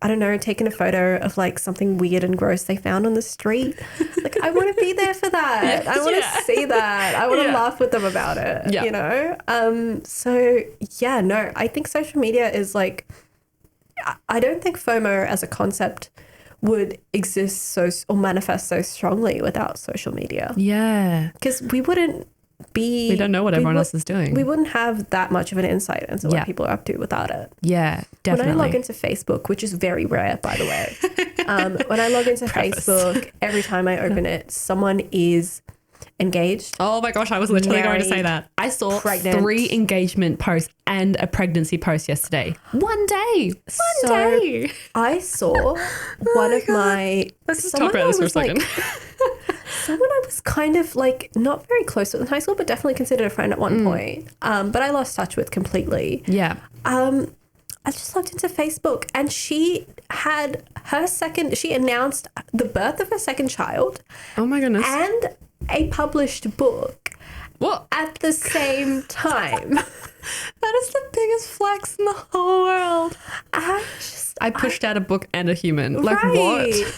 I don't know, taken a photo of like something weird and gross they found on the street. Like, I want to be there for that. I want to see that. I want to laugh with them about it, you know? So, yeah, no, I think social media is like, I don't think FOMO as a concept would exist or manifest so strongly without social media. Yeah. Because we don't know what everyone else is doing. We wouldn't have that much of an insight into what people are up to without it. Yeah, definitely. When I log into Facebook, which is very rare, by the way, when I log into Facebook, every time I open it, someone is engaged. Oh my gosh, I was literally going to say that. I saw 3 engagement posts and a pregnancy post yesterday. One day. I saw one of my... Let's just talk about this for a second. Someone I was kind of like not very close with in high school, but definitely considered a friend at one point. But I lost touch with completely. Yeah. I just logged into Facebook and she had she announced the birth of her second child. Oh my goodness. And a published book. What? At the same time. That is the biggest flex in the whole world. I pushed out a book and a human. Like, what?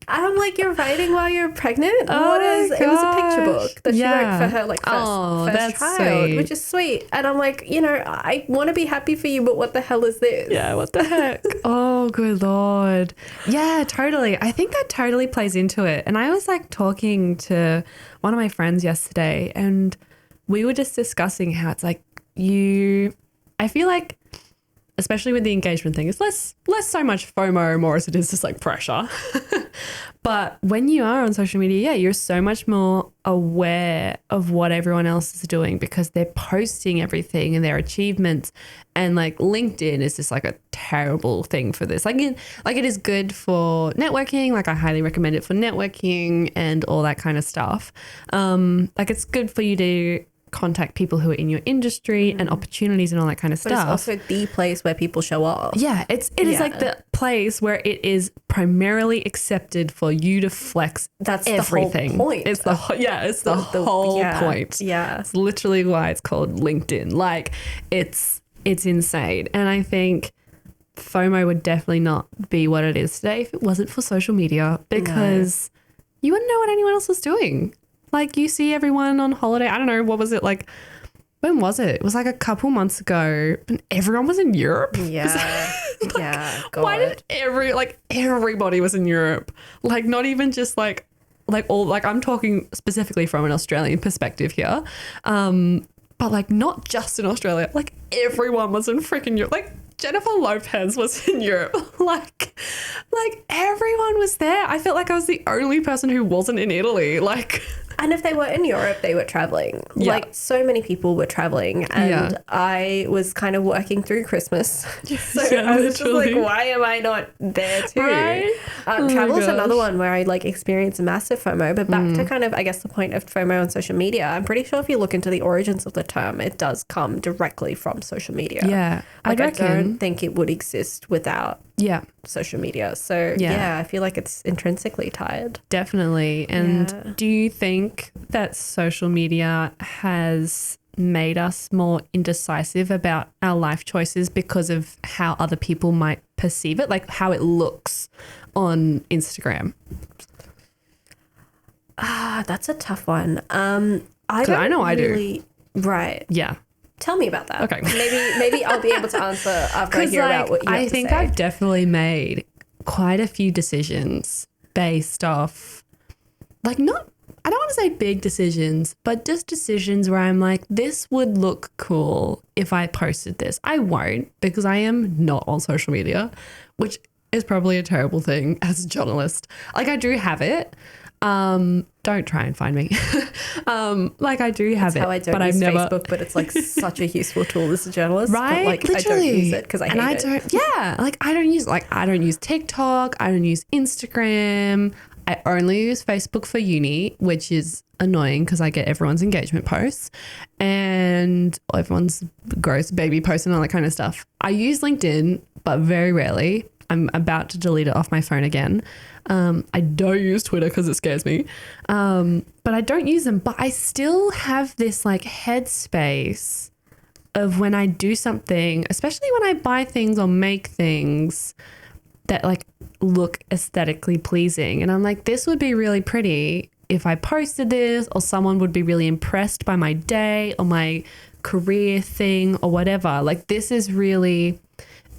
I'm like, you're writing while you're pregnant? It was a picture book that she wrote for her like first child, which is sweet. And I'm like, I want to be happy for you, but what the hell is this? Yeah, what the heck? Oh, good Lord. Yeah, totally. I think that totally plays into it. And I was like talking to one of my friends yesterday, and we were just discussing how it's like I feel like, especially with the engagement thing, it's less so much FOMO, more as it is just like pressure. But when you are on social media, you're so much more aware of what everyone else is doing because they're posting everything and their achievements. And like LinkedIn is just like a terrible thing for this. Like it is good for networking. Like I highly recommend it for networking and all that kind of stuff. Like it's good for you to contact people who are in your industry and opportunities and all that kind of stuff. But it's also the place where people show off. Yeah, it is like the place where it is primarily accepted for you to flex. That's everything. The whole point. It's the whole point. Yeah, it's literally why it's called LinkedIn. Like it's insane, and I think FOMO would definitely not be what it is today if it wasn't for social media, because you wouldn't know what anyone else was doing. Like you see everyone on holiday. I don't know, what was it like? When was it? It was like a couple months ago, and everyone was in Europe. Yeah, like, yeah. God. Why did everybody was in Europe? Like not even just like I'm talking specifically from an Australian perspective here, but like not just in Australia. Like everyone was in freaking Europe. Like Jennifer Lopez was in Europe. like everyone was there. I felt like I was the only person who wasn't in Italy. Like. And if they were in Europe, they were traveling. Yeah. Like so many people were traveling, and I was kind of working through Christmas. So I was just like, why am I not there too? Right? Travel is another one where I like experience massive FOMO, but back to kind of, I guess, the point of FOMO on social media. I'm pretty sure if you look into the origins of the term, it does come directly from social media. Yeah. Like I don't think it would exist without social media. So I feel like it's intrinsically tied. Definitely. And do you think that social media has made us more indecisive about our life choices because of how other people might perceive it, like how it looks on Instagram? That's a tough one. I know I do. Right. Yeah. Tell me about that. Okay. Maybe I'll be able to answer after I hear about what you have to say. I think I've definitely made quite a few decisions based off, like, not, I don't want to say big decisions, but just decisions where I'm like, this would look cool if I posted this. I won't, because I am not on social media, which is probably a terrible thing as a journalist. Like, I do have it. Don't try and find me. Like, I do have That's how I don't use Facebook, but it's like such a useful tool as a journalist. Right? But like, Literally. I don't use it because I hate it. Yeah. Like, I don't use TikTok. I don't use Instagram. I only use Facebook for uni, which is annoying because I get everyone's engagement posts and everyone's gross baby posts and all that kind of stuff. I use LinkedIn, but very rarely. I'm about to delete it off my phone again. I don't use Twitter because it scares me. But I don't use them. But I still have this like headspace of when I do something, especially when I buy things or make things that like look aesthetically pleasing. And I'm like, this would be really pretty if I posted this, or someone would be really impressed by my day or my career thing or whatever. Like, this is really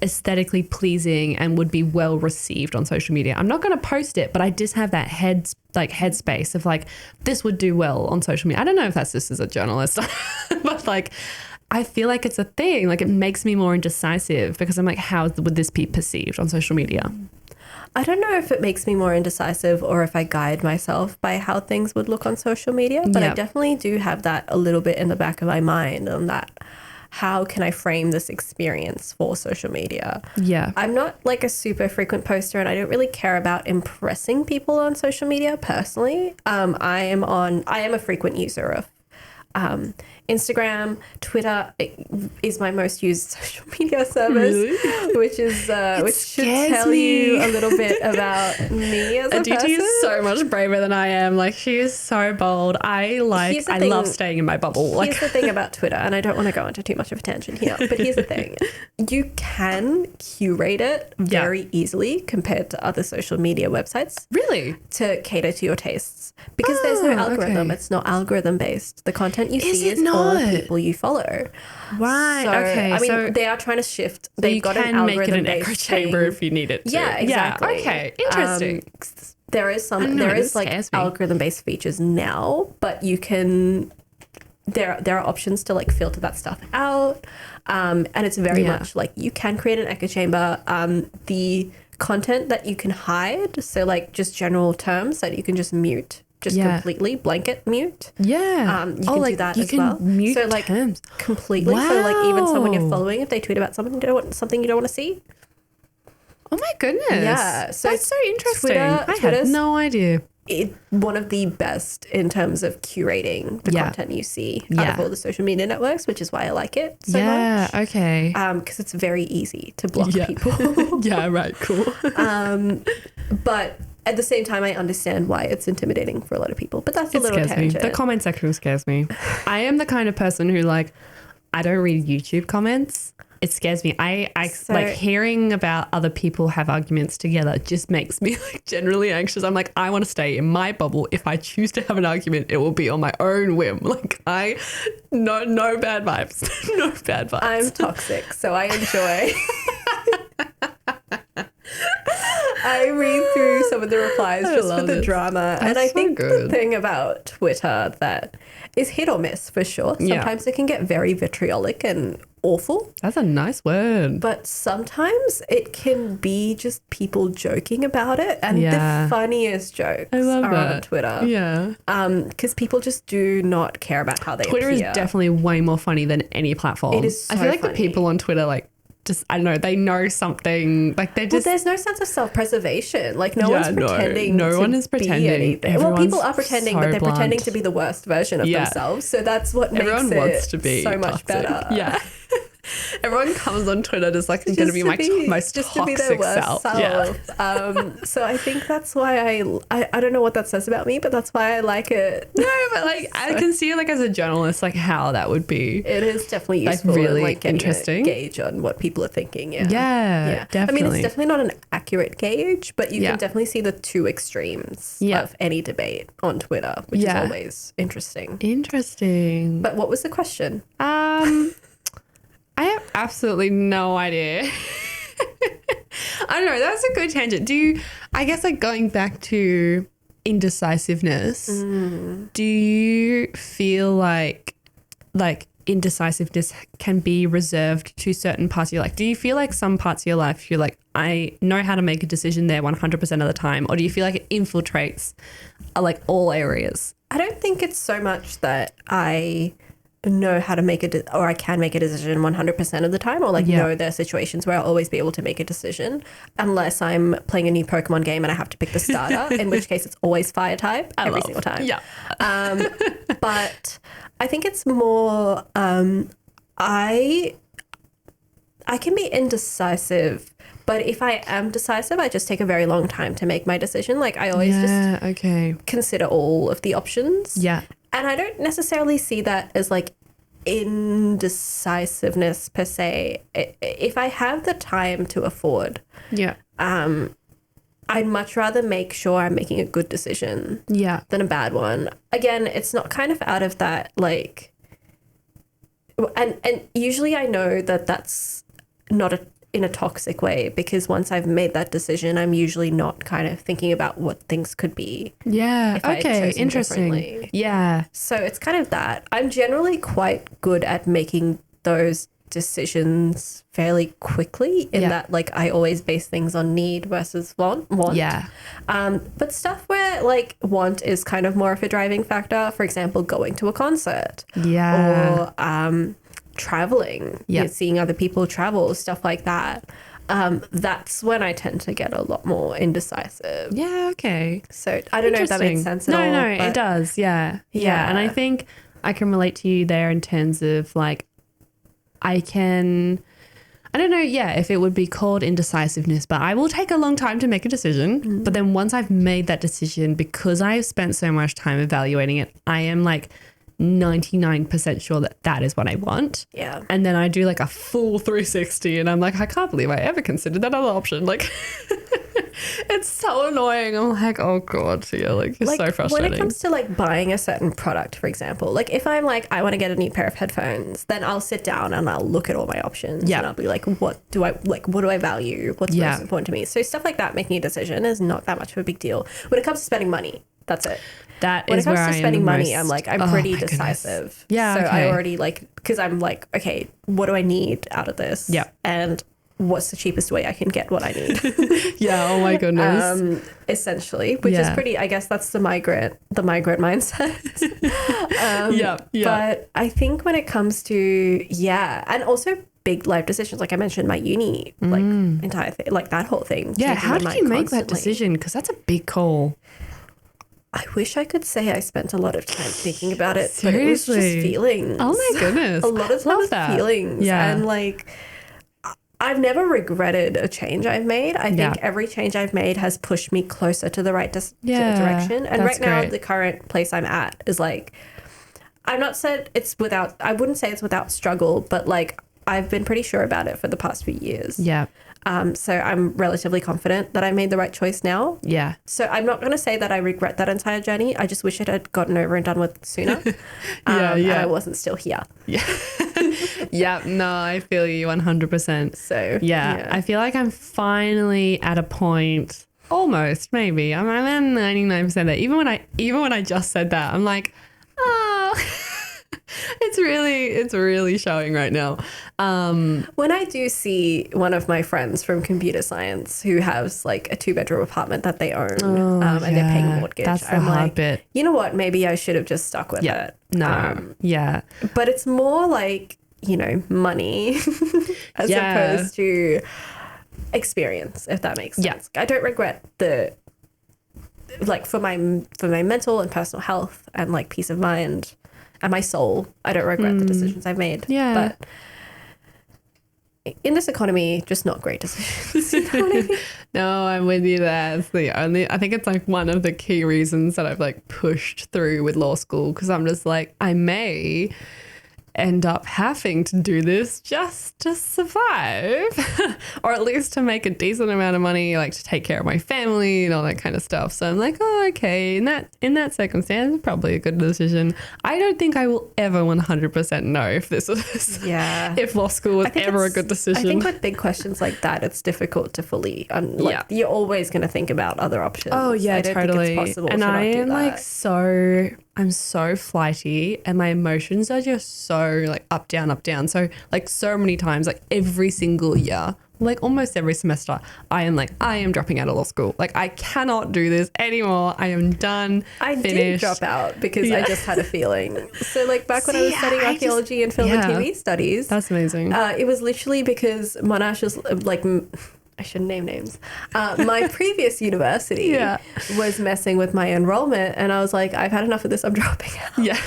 aesthetically pleasing and would be well received on social media. I'm not going to post it, but I just have that headspace of like, this would do well on social media. I don't know if that's just as a journalist, but like, I feel like it's a thing. Like, it makes me more indecisive because I'm like, how would this be perceived on social media? I don't know if it makes me more indecisive or if I guide myself by how things would look on social media, but I definitely do have that a little bit in the back of my mind on that. How can I frame this experience for social media? Yeah. I'm not like a super frequent poster and I don't really care about impressing people on social media personally. I am a frequent user of Instagram. Twitter is my most used social media service, really? which should tell you a little bit about me as a person. Aditi is so much braver than I am. Like, she is so bold. I love staying in my bubble. Like, here's the thing about Twitter, and I don't want to go into too much of a tangent here, but here's the thing. You can curate it very easily compared to other social media websites. Really? To cater to your tastes. Because there's no algorithm. Okay. It's not algorithm based. The content you see is all the people you follow. Right. So, okay. I mean, they are trying to shift. They've got an algorithm. You can make it an echo chamber if you need it to. Yeah, exactly. Yeah. Okay. Interesting. There is like algorithm based features now, but you can. There are options to like filter that stuff out, and it's very much like you can create an echo chamber. The content that you can hide, so like just general terms that you can just mute. Just completely blanket mute. Yeah. You can do that as well. Mute so like terms. Completely. Wow. So like even someone you're following, if they tweet about something you don't want to see. Oh my goodness. Yeah. So that's so interesting. I had no idea. One of the best in terms of curating the content you see out of all the social media networks, which is why I like it so much. Yeah, okay. Because it's very easy to block people. Yeah, right, cool. But at the same time, I understand why it's intimidating for a lot of people. But that's a little tangent. Me. The comment section scares me. I am the kind of person who like, I don't read YouTube comments. It scares me. I like hearing about other people have arguments together just makes me like generally anxious. I'm like, I want to stay in my bubble. If I choose to have an argument, it will be on my own whim. Like no bad vibes. No bad vibes. I'm toxic, so I enjoy. I read through some of the replies just for the drama. That's and I think good. The thing about Twitter that is hit or miss for sure. Sometimes it can get very vitriolic and awful. That's a nice word. But sometimes it can be just people joking about it. And the funniest jokes are on Twitter. Yeah. Because people just do not care about how they Twitter appear. is definitely way more funny than any platform. It is so I feel like funny. the people on Twitter like just, I don't know, they know something. Like they just... Well, there's no sense of self-preservation. Like no one's pretending no one is pretending. Anything. Well, people are pretending, so but they're blunt. pretending to be the worst version of themselves. So that's what Everyone makes wants it to be so much toxic. better. Yeah. Everyone comes on Twitter just like, I'm going to be my most just toxic to be their worst self. Yeah. So I think that's why I don't know what that says about me, but that's why I like it. No, but like I can see like as a journalist like how that would be. It is definitely useful, like really like interesting gauge on what people are thinking. Yeah, definitely. I mean, it's definitely not an accurate gauge, but you can definitely see the two extremes of any debate on Twitter, which is always interesting. But what was the question? I have absolutely no idea. I don't know. That's a good tangent. I guess like going back to indecisiveness, do you feel like indecisiveness can be reserved to certain parts of your life? Do you feel like some parts of your life you're like, I know how to make a decision there 100% of the time? Or do you feel like it infiltrates like all areas? I don't think it's so much that I know how to make or I can make a decision 100% of the time, or like know there are situations where I'll always be able to make a decision unless I'm playing a new Pokemon game and I have to pick the starter, in which case it's always fire type every single time. Yeah. But I think it's more I can be indecisive, but if I am decisive, I just take a very long time to make my decision. Like I always just consider all of the options. Yeah. And I don't necessarily see that as like indecisiveness per se. If I have the time to afford, I'd much rather make sure I'm making a good decision than a bad one. Again, it's not kind of out of that like, and usually I know that that's not in a toxic way, because once I've made that decision, I'm usually not kind of thinking about what things could be. Yeah. Okay. Interesting. Yeah. So it's kind of that. I'm generally quite good at making those decisions fairly quickly in that like I always base things on need versus want. Yeah. But stuff where like want is kind of more of a driving factor, for example, going to a concert. Yeah. Or traveling, seeing other people travel, stuff like that. That's when I tend to get a lot more indecisive. Yeah, okay. So I don't know if that makes sense at all. No, it does. Yeah. And I think I can relate to you there in terms of like I don't know, if it would be called indecisiveness, but I will take a long time to make a decision. But then once I've made that decision, because I've spent so much time evaluating it, I am like 99% sure that is what I want. Yeah. And then I do like a full 360 and I'm like, I can't believe I ever considered that other option. Like it's so annoying. I'm like, oh God, like it's so frustrating. When it comes to like buying a certain product, for example, like if I'm like, I want to get a new pair of headphones, then I'll sit down and I'll look at all my options and I'll be like, what do I value? What's most important to me? So stuff like that, making a decision is not that much of a big deal. When it comes to spending money, that's it. When it comes to spending money, I'm like, I'm pretty decisive. Yeah. So I already like, because I'm like, okay, what do I need out of this? Yeah. And what's the cheapest way I can get what I need? Yeah. Oh my goodness. Essentially, which is pretty, I guess that's the migrant mindset. But I think when it comes to, and also big life decisions, like I mentioned, my uni, like entire thing, like that whole thing. Yeah. How did you make that decision? Because that's a big call. I wish I could say I spent a lot of time thinking about it, Seriously? but it was just feelings. Oh my goodness. A lot of times feelings. Yeah. And like, I've never regretted a change I've made. I think every change I've made has pushed me closer to the right direction. And right now, the current place I'm at is like, I wouldn't say it's without struggle, but like, I've been pretty sure about it for the past few years. Yeah. So I'm relatively confident that I made the right choice now. Yeah. So I'm not going to say that I regret that entire journey. I just wish it had gotten over and done with sooner. And I wasn't still here. Yeah. Yeah. No, I feel you 100%. So I feel like I'm finally at a point, almost maybe. I'm at 99% there. Even when I just said that, I'm like, oh. It's really showing right now. When I do see one of my friends from computer science who has like a 2-bedroom apartment that they own and they're paying a mortgage, that's the I'm hard like, bit. You know what? Maybe I should have just stuck with it. No. But it's more like, you know, money as opposed to experience, if that makes sense. I don't regret for my mental and personal health and like peace of mind and my soul, I don't regret the decisions I've made. Yeah. But in this economy, just not great decisions. You know what I mean? No, I'm with you there. It's I think it's like one of the key reasons that I've like pushed through with law school, because I'm just like, I may end up having to do this just to survive or at least to make a decent amount of money, like to take care of my family and all that kind of stuff. So I'm like, oh, okay, in that circumstance, it's probably a good decision. I don't think I will ever 100% know if this was if law school was ever a good decision. I think with big questions like that, it's difficult to fully you're always going to think about other options. Oh yeah, I don't totally. think it's possible and to not I do am that. I'm so flighty, and my emotions are just so like up, down. So like so many times, like every single year, like almost every semester, I am dropping out of law school. Like I cannot do this anymore. I am done. I finished. did drop out because I just had a feeling. So like back when I was studying archaeology and film and TV studies. That's amazing. It was literally because Monash was like... I shouldn't name names. My previous university was messing with my enrollment, and I was like, I've had enough of this. I'm dropping out. Yeah.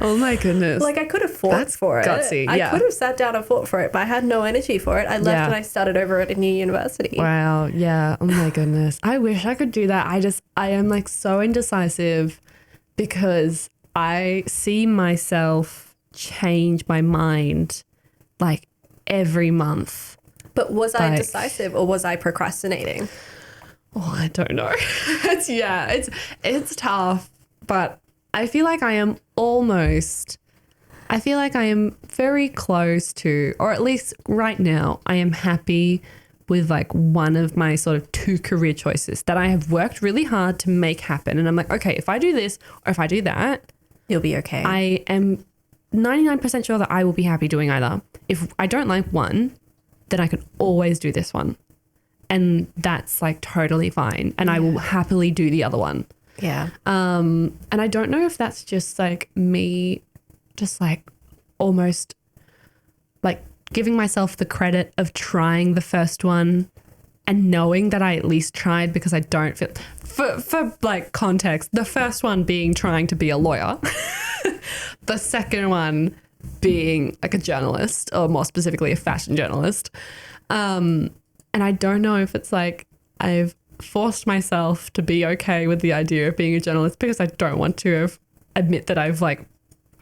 Oh my goodness. Like I could have fought for it. Gutsy. I could have sat down and fought for it, but I had no energy for it. I left and I started over at a new university. Wow. Yeah. Oh my goodness. I wish I could do that. I am like so indecisive because I see myself change my mind like every month. But was I decisive or was I procrastinating? Oh, I don't know. It's tough, but I feel like I am very close to, or at least right now, I am happy with like one of my sort of two career choices that I have worked really hard to make happen. And I'm like, okay, if I do this or if I do that, you'll be okay. I am 99% sure that I will be happy doing either. If I don't like one, then I can always do this one. And that's like totally fine. And I will happily do the other one. Yeah. And I don't know if that's just like me just like almost like giving myself the credit of trying the first one and knowing that I at least tried, because I don't feel for like context, the first one being trying to be a lawyer, the second one being like a journalist, or more specifically a fashion journalist. And I don't know if it's like I've forced myself to be okay with the idea of being a journalist because I don't want to admit that I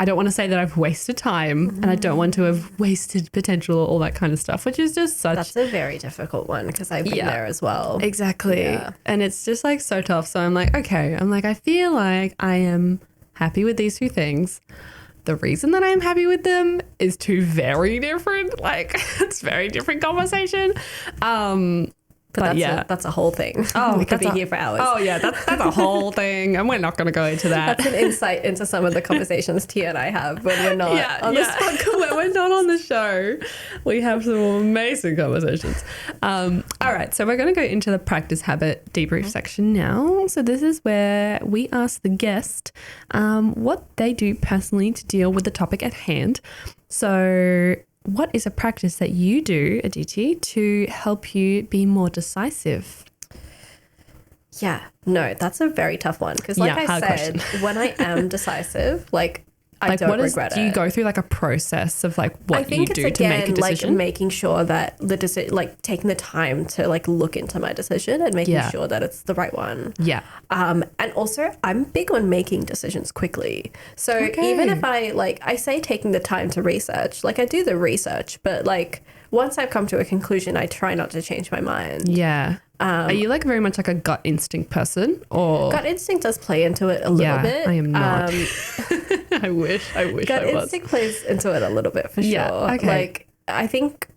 don't want to say that I've wasted time, and I don't want to have wasted potential, all that kind of stuff, which is just such... That's a very difficult one because I've been there as well. Exactly. Yeah. And it's just like so tough. So I'm like, okay, I feel like I am happy with these two things. The reason that I'm happy with them is two very different, like it's very different conversation. But that's a whole thing. Oh, we could be here for hours. Oh yeah, that's a whole thing, and we're not going to go into that. That's an insight into some of the conversations Tia and I have when we're not on this podcast. When we're not on the show, we have some amazing conversations. All right, so we're going to go into the practice habit debrief section now. So this is where we ask the guest what they do personally to deal with the topic at hand. So what is a practice that you do, Aditi, to help you be more decisive? Yeah, no, that's a very tough one because I said, when I am decisive, I don't regret it. Do you go through like a process of like what you do to make a decision? Like making sure that the decision, like taking the time to like look into my decision and making sure that it's the right one. Yeah. And also I'm big on making decisions quickly. So even if I say taking the time to research, like I do the research, but like once I've come to a conclusion, I try not to change my mind. Yeah. Are you like very much like a gut instinct person, or gut instinct does play into it a little bit? I am not. I wish gut I was. instinct plays into it a little bit for sure. Okay. Like I think,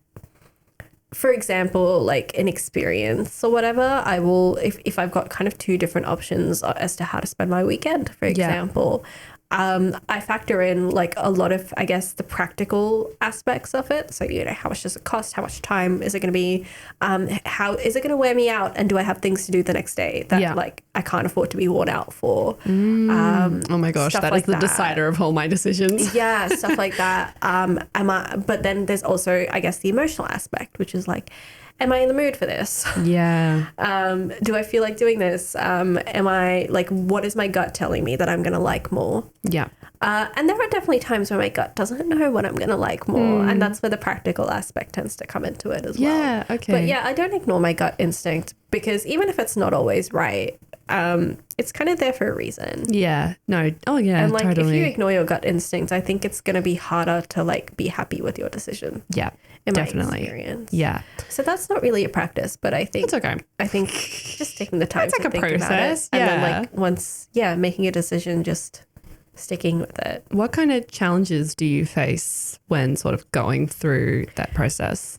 for example, like an experience or whatever, I will if I've got kind of two different options as to how to spend my weekend, for example. I factor in like a lot of, I guess, the practical aspects of it. So, how much does it cost? How much time is it going to be? How is it going to wear me out? And do I have things to do the next day that like I can't afford to be worn out for? Oh my gosh, that is the decider of all my decisions. Yeah, stuff like that. But then there's also, I guess, the emotional aspect, which is like, am I in the mood for this? Yeah. Do I feel like doing this? Am I like, what is my gut telling me that I'm going to like more? Yeah. And there are definitely times where my gut doesn't know what I'm going to like more. And that's where the practical aspect tends to come into it as well. Yeah, okay. But yeah, I don't ignore my gut instinct because even if it's not always right, it's kind of there for a reason. Yeah. No. Oh, yeah, And like totally. if you ignore your gut instinct, I think it's going to be harder to like be happy with your decision. Yeah, in definitely. my experience. Yeah. So that's not really a practice, but I think It's okay. I think just taking the time It's to like a think process, about it, and then yeah. like once making a decision, just sticking with it. What kind of challenges do you face when sort of going through that process?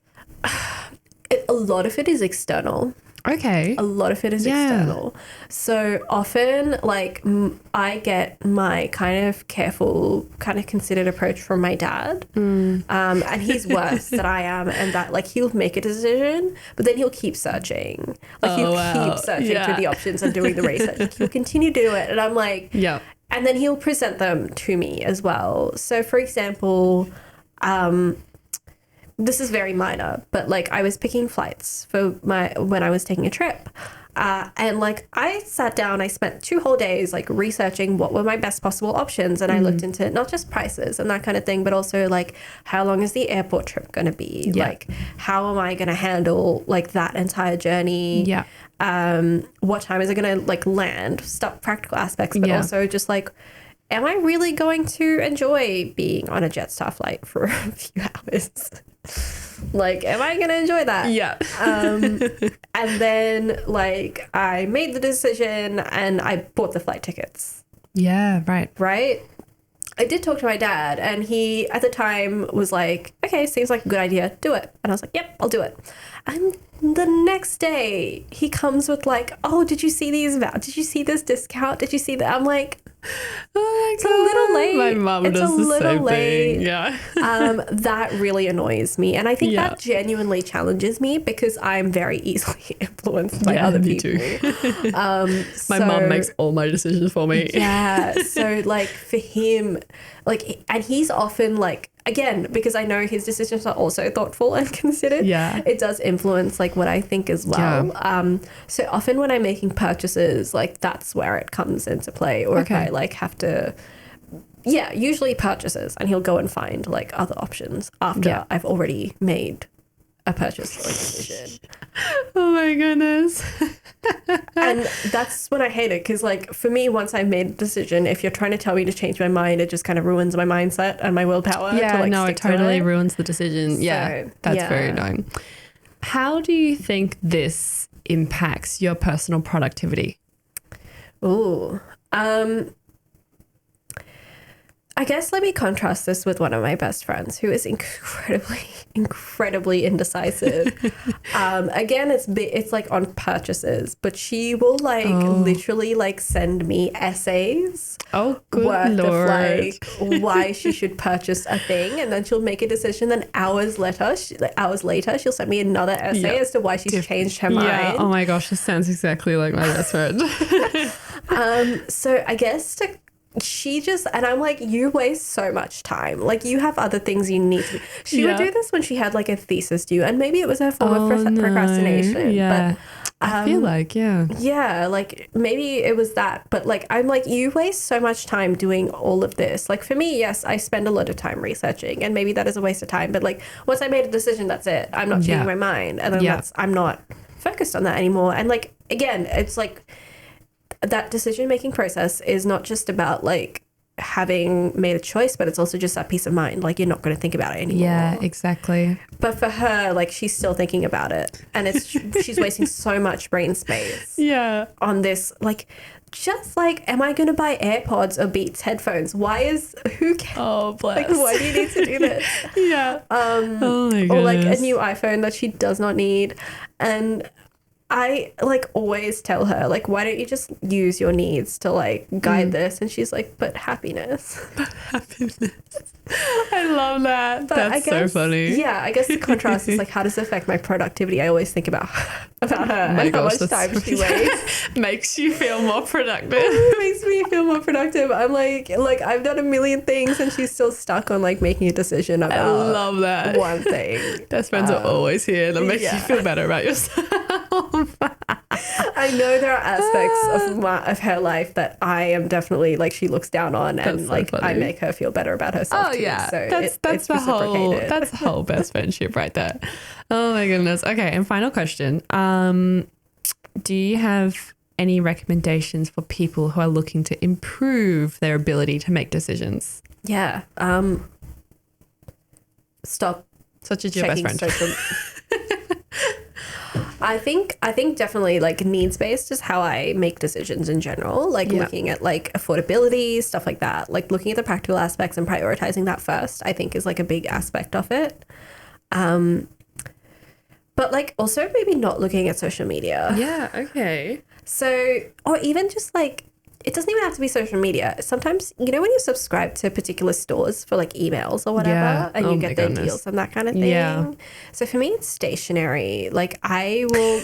A lot of it is external. Okay. A lot of it is external. So often, like, I get my kind of careful, kind of considered approach from my dad. And he's worse than I am. And that, like, he'll make a decision, but then he'll keep searching. Like, he'll keep searching through the options and doing the research. Like, he'll continue to do it. And I'm like, Yeah. And then he'll present them to me as well. So, for example, this is very minor, but like I was picking flights for when I was taking a trip. And like I sat down, I spent 2 whole days like researching what were my best possible options. And I looked into not just prices and that kind of thing, but also like how long is the airport trip going to be? Yeah. Like how am I going to handle like that entire journey? Yeah. What time is it going to like land? Stuff, practical aspects, but Yeah. also just like, am I really going to enjoy being on a Jetstar flight for a few hours? Like, am I going to enjoy that? Yeah. And then, like, I made the decision and I bought the flight tickets, Yeah. Right. right? I did talk to my dad and he, at the time, was like, okay, seems like a good idea. Do it. And I was like, yep, I'll do it. And the next day, he comes with like, oh, did you see these? Did you see this discount? Did you see that? I'm like, Oh my it's a little late. My mum It's does a the little same late. thing. Yeah. That really annoys me. And I think Yeah. that genuinely challenges me because I'm very easily influenced by Yeah, other me people. too. My So- mum makes all my decisions for me. Yeah. So like for him, like, and he's often like, again, because I know his decisions are also thoughtful and considered. Yeah. It does influence like what I think as well. So often when I'm making purchases, like that's where it comes into play. Or Okay. if I like have to, usually purchases, and he'll go and find like other options after I've already made a purchase or a decision. Oh my goodness. And that's when I hate it, because like for me, once I've made a decision, if you're trying to tell me to change my mind, it just kind of ruins my mindset and my willpower. Yeah, to, like, no, stick it to totally it. ruins the decision. Yeah, So, that's yeah. very annoying. How do you think this impacts your personal productivity? Ooh. I guess let me contrast this with one of my best friends who is incredibly indecisive. Again, it's like on purchases, but she will like literally like send me essays Oh, good worth Lord. of like why she should purchase a thing, and then she'll make a decision. Then hours later, she'll send me another essay as to why she's changed her mind. Yeah, oh my gosh, this sounds exactly like my best friend. So I guess she just, and I'm like, you waste so much time. Like you have other things you need to. She would do this when she had like a thesis due, and maybe it was her form of procrastination. Yeah. But I feel like, yeah, like maybe it was that, but like I'm like, you waste so much time doing all of this. Like for me, yes, I spend a lot of time researching, and maybe that is a waste of time, but like once I made a decision, that's it. I'm not changing my mind, and then I'm not focused on that anymore. And like again, it's like that decision making process is not just about like having made a choice, but it's also just that peace of mind. Like you're not going to think about it anymore. Yeah, exactly. But for her, like she's still thinking about it, and it's she's wasting so much brain space. Yeah. On this, like, just like, am I going to buy AirPods or Beats headphones? Who cares? Oh, bless. Like, why do you need to do this? Yeah. Oh my goodness. Or like a new iPhone that she does not need. And I like always tell her, like, why don't you just use your needs to like guide this? And she's like, but happiness. Happiness. I love that. But That's I guess, so funny. Yeah, I guess the contrast is like, how does it affect my productivity? I always think about her and how much time she wastes. Makes you feel more productive. It makes me feel more productive. I'm like I've done a million things, and she's still stuck on like making a decision about I love that. one thing. Best friends are always here. That makes you yeah. feel better about yourself. I know there are aspects of her life that I am definitely like she looks down on, and so like funny. I make her feel better about herself too. So that's it's the whole reciprocated. that's the whole best friendship right there. Oh my goodness. Okay, and final question. Do you have any recommendations for people who are looking to improve their ability to make decisions? Yeah. Stop. Such as your best friend. I think definitely like needs based is how I make decisions in general. Like looking at like affordability, stuff like that. Like looking at the practical aspects and prioritizing that first, I think is like a big aspect of it. But like also maybe not looking at social media. Yeah, okay. So, or even just like, it doesn't even have to be social media. Sometimes, you know, when you subscribe to particular stores for like emails or whatever, and you get their deals and that kind of thing. Yeah. So for me, it's stationery. Like I will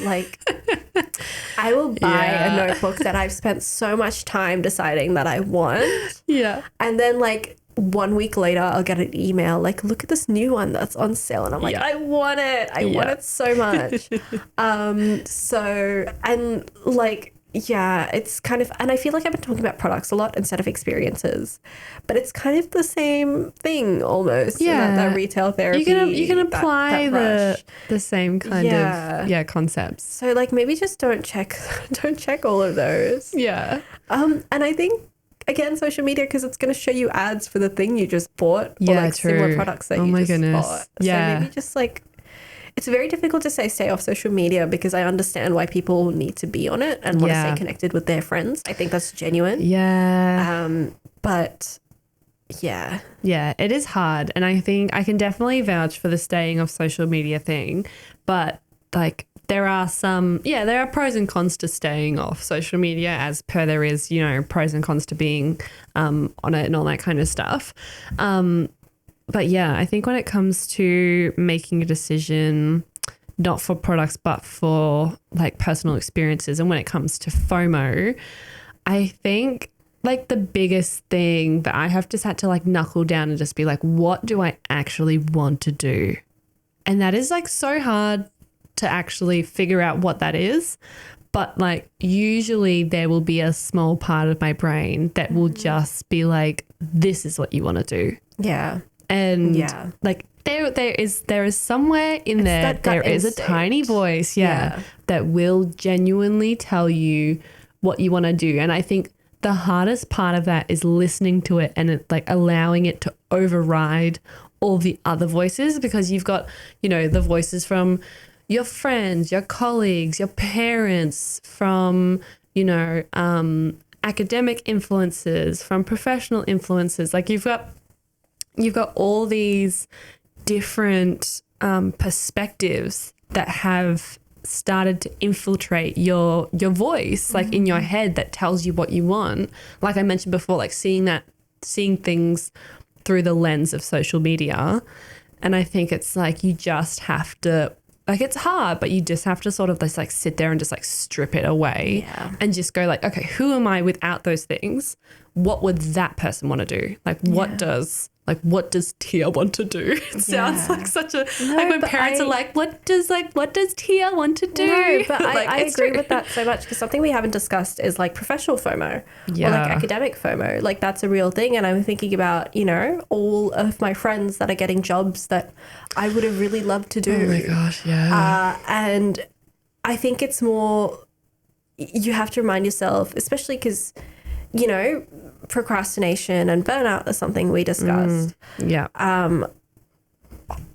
buy a notebook that I've spent so much time deciding that I want. Yeah. And then like 1 week later, I'll get an email like, look at this new one that's on sale. And I'm like, I want it. I want it so much. And like, yeah, it's kind of, and I feel like I've been talking about products a lot instead of experiences, but it's kind of the same thing almost. Yeah. That retail therapy. You can apply the same kind of concepts. So like maybe just don't check all of those. Yeah. And I think, again, social media, because it's going to show you ads for the thing you just bought or like similar products that you just bought. So maybe just like, it's very difficult to stay off social media because I understand why people need to be on it and want to stay connected with their friends. I think that's genuine. Yeah. But yeah. Yeah, it is hard. And I think I can definitely vouch for the staying off social media thing. But like there are pros and cons to staying off social media as per there is, you know, pros and cons to being on it and all that kind of stuff. But yeah, I think when it comes to making a decision, not for products, but for like personal experiences, and when it comes to FOMO, I think like the biggest thing that I have just had to like knuckle down and just be like, what do I actually want to do? And that is like so hard to actually figure out what that is. But like usually there will be a small part of my brain that will just be like, this is what you want to do. Yeah. And like there is somewhere in there is a tiny voice that will genuinely tell you what you want to do. And I think the hardest part of that is listening to it and it, like allowing it to override all the other voices, because you've got, you know, the voices from your friends, your colleagues, your parents, from, you know, academic influences, from professional influences. Like you've got all these different perspectives that have started to infiltrate your voice, like in your head, that tells you what you want. Like I mentioned before, like seeing things through the lens of social media. And I think it's like you just have to, like it's hard, but you just have to sort of just like sit there and just like strip it away and just go like, okay, who am I without those things? What would that person want to do? Like what does Tia want to do? It sounds like such a like when parents are like, what does Tia want to do? No, but like, I agree with that so much, because something we haven't discussed is like professional FOMO or like academic FOMO. Like that's a real thing, and I'm thinking about, you know, all of my friends that are getting jobs that I would have really loved to do. Oh my gosh, yeah. And I think it's more, you have to remind yourself, especially because, you know, procrastination and burnout is something we discussed.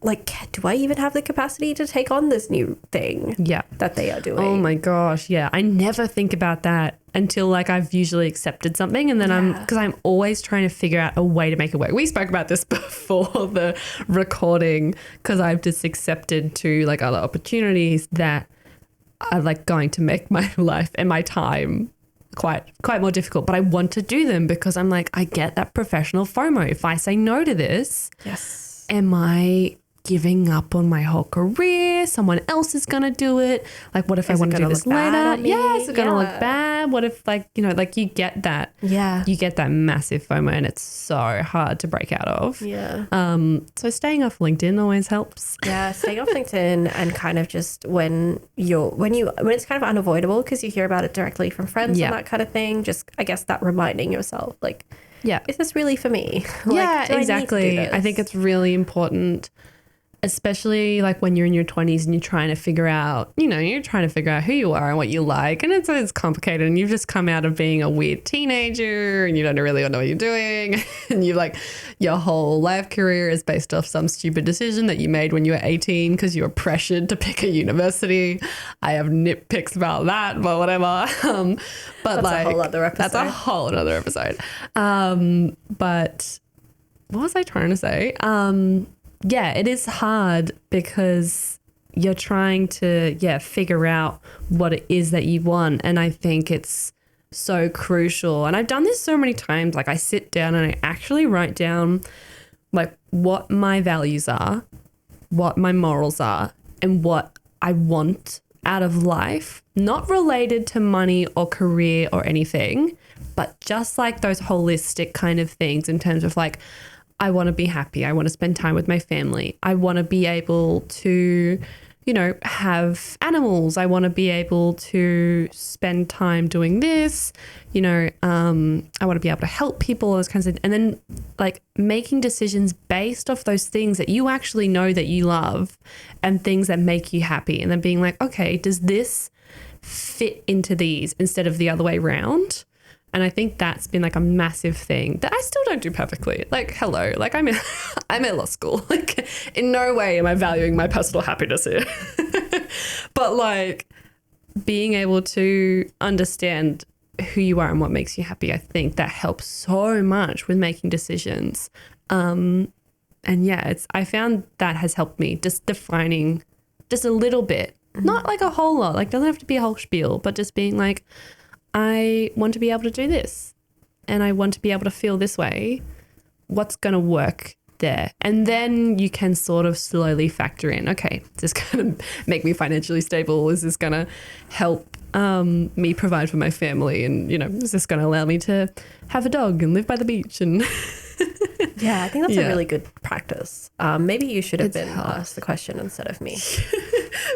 Like, do I even have the capacity to take on this new thing that they are doing? Oh my gosh, yeah. I never think about that until like I've usually accepted something, and then because I'm always trying to figure out a way to make it work. We spoke about this before the recording, because I've just accepted to like other opportunities that are like going to make my life and my time quite more difficult, but I want to do them because I'm like, I get that professional FOMO. If I say no to this, am I giving up on my whole career. Someone else is going to do it. Like, what if I want to do this later? Yeah, is it going to look bad? What if, like, you know, like you get that. Yeah. You get that massive FOMO and it's so hard to break out of. Yeah. So staying off LinkedIn always helps. Yeah, staying off LinkedIn and kind of just when it's kind of unavoidable because you hear about it directly from friends and that kind of thing, just I guess that reminding yourself, like, is this really for me? Like, yeah, exactly. I think it's really important, especially like when you're in your 20s and you're trying to figure out, you know, who you are and what you like. And it's complicated and you've just come out of being a weird teenager and you don't really know what you're doing. And you like your whole life career is based off some stupid decision that you made when you were 18 because you were pressured to pick a university. I have nitpicks about that, but whatever. But that's a whole other episode. That's a whole other episode. But what was I trying to say? Yeah, it is hard because you're trying to, figure out what it is that you want. And I think it's so crucial. And I've done this so many times. Like I sit down and I actually write down like what my values are, what my morals are, and what I want out of life, not related to money or career or anything, but just like those holistic kind of things in terms of like, I want to be happy. I want to spend time with my family. I want to be able to, you know, have animals. I want to be able to spend time doing this. You know, I want to be able to help people, those kinds of things. And then like making decisions based off those things that you actually know that you love and things that make you happy. And then being like, okay, does this fit into these instead of the other way around? And I think that's been like a massive thing that I still don't do perfectly. Like, hello, like I'm at law school. Like in no way am I valuing my personal happiness here. But like being able to understand who you are and what makes you happy, I think that helps so much with making decisions. And yeah, I found that has helped me just defining just a little bit, not like a whole lot, like doesn't have to be a whole spiel, but just being like, I want to be able to do this and I want to be able to feel this way. What's going to work there? And then you can sort of slowly factor in, okay, is this going to make me financially stable? Is this going to help me provide for my family? And, you know, is this going to allow me to have a dog and live by the beach? And yeah, I think that's a really good practice. Maybe you should have been asked the question instead of me.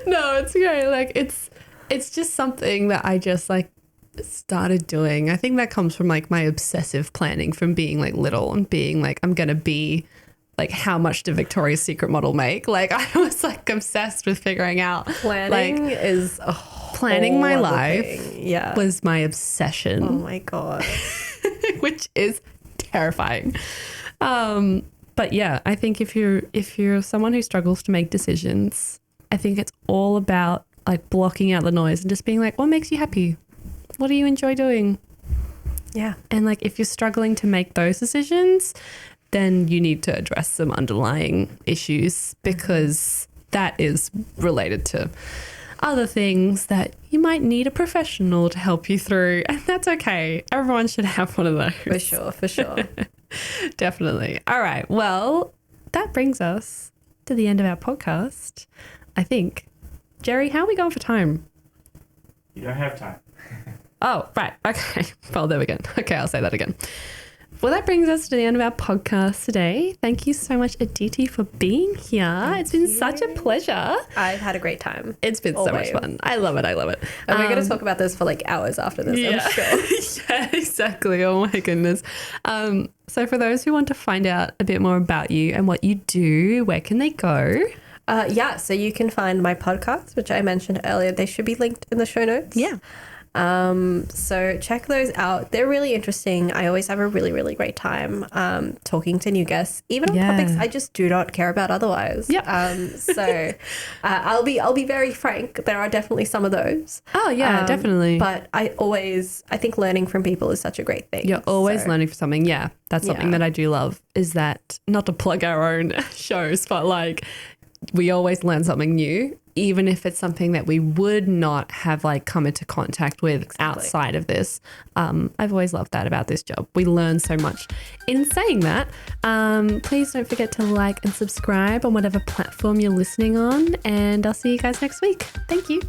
No, it's great. Like it's just something that I just like started doing. I think that comes from like my obsessive planning from being like little and being like, I'm going to be like, how much did Victoria's Secret model make? Like I was like obsessed with figuring out planning like, is a planning my life thing. Yeah, was my obsession. Oh my God. Which is terrifying. But yeah, I think if you're someone who struggles to make decisions, I think it's all about like blocking out the noise and just being like, what makes you happy? What do you enjoy doing? Yeah. And like if you're struggling to make those decisions, then you need to address some underlying issues because that is related to other things that you might need a professional to help you through. And that's okay. Everyone should have one of those. For sure. Definitely. All right. Well, that brings us to the end of our podcast, I think. Jerry, how are we going for time? You don't have time. Oh, right. Okay. Well, there we go. Okay, I'll say that again. Well, that brings us to the end of our podcast today. Thank you so much, Aditi, for being here. It's been such a pleasure. I've had a great time. It's been so much fun. I love it. And we're going to talk about this for like hours after this, I'm sure. Yeah, exactly. Oh my goodness. So for those who want to find out a bit more about you and what you do, where can they go? So you can find my podcast, which I mentioned earlier. They should be linked in the show notes. Yeah. So check those out. They're really interesting. I always have a really, really great time talking to new guests, even on topics I just do not care about otherwise. Yep. I'll be very frank. There are definitely some of those. Oh yeah, definitely. But I think learning from people is such a great thing. You're always learning from something. Yeah. That's something that I do love, is that, not to plug our own shows, but like we always learn something new, even if it's something that we would not have like come into contact with outside of this. I've always loved that about this job. We learn so much. In saying that, please don't forget to like and subscribe on whatever platform you're listening on, and I'll see you guys next week. Thank you.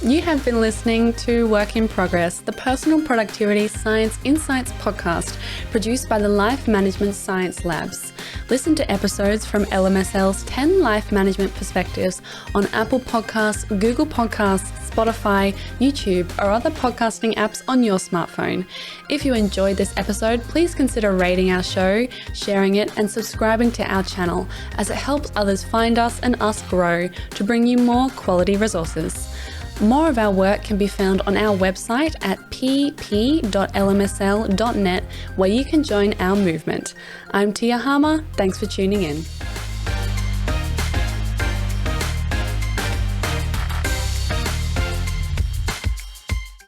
You have been listening to Work in Progress, the Personal Productivity Science Insights podcast produced by the Life Management Science Labs. Listen to episodes from LMSL's 10 Life Management Perspectives on Apple Podcasts, Google Podcasts, Spotify, YouTube, or other podcasting apps on your smartphone. If you enjoyed this episode, please consider rating our show, sharing it, and subscribing to our channel, as it helps others find us and us grow to bring you more quality resources. More of our work can be found on our website at pp.lmsl.net, where you can join our movement. I'm Tia Harmer. Thanks for tuning in.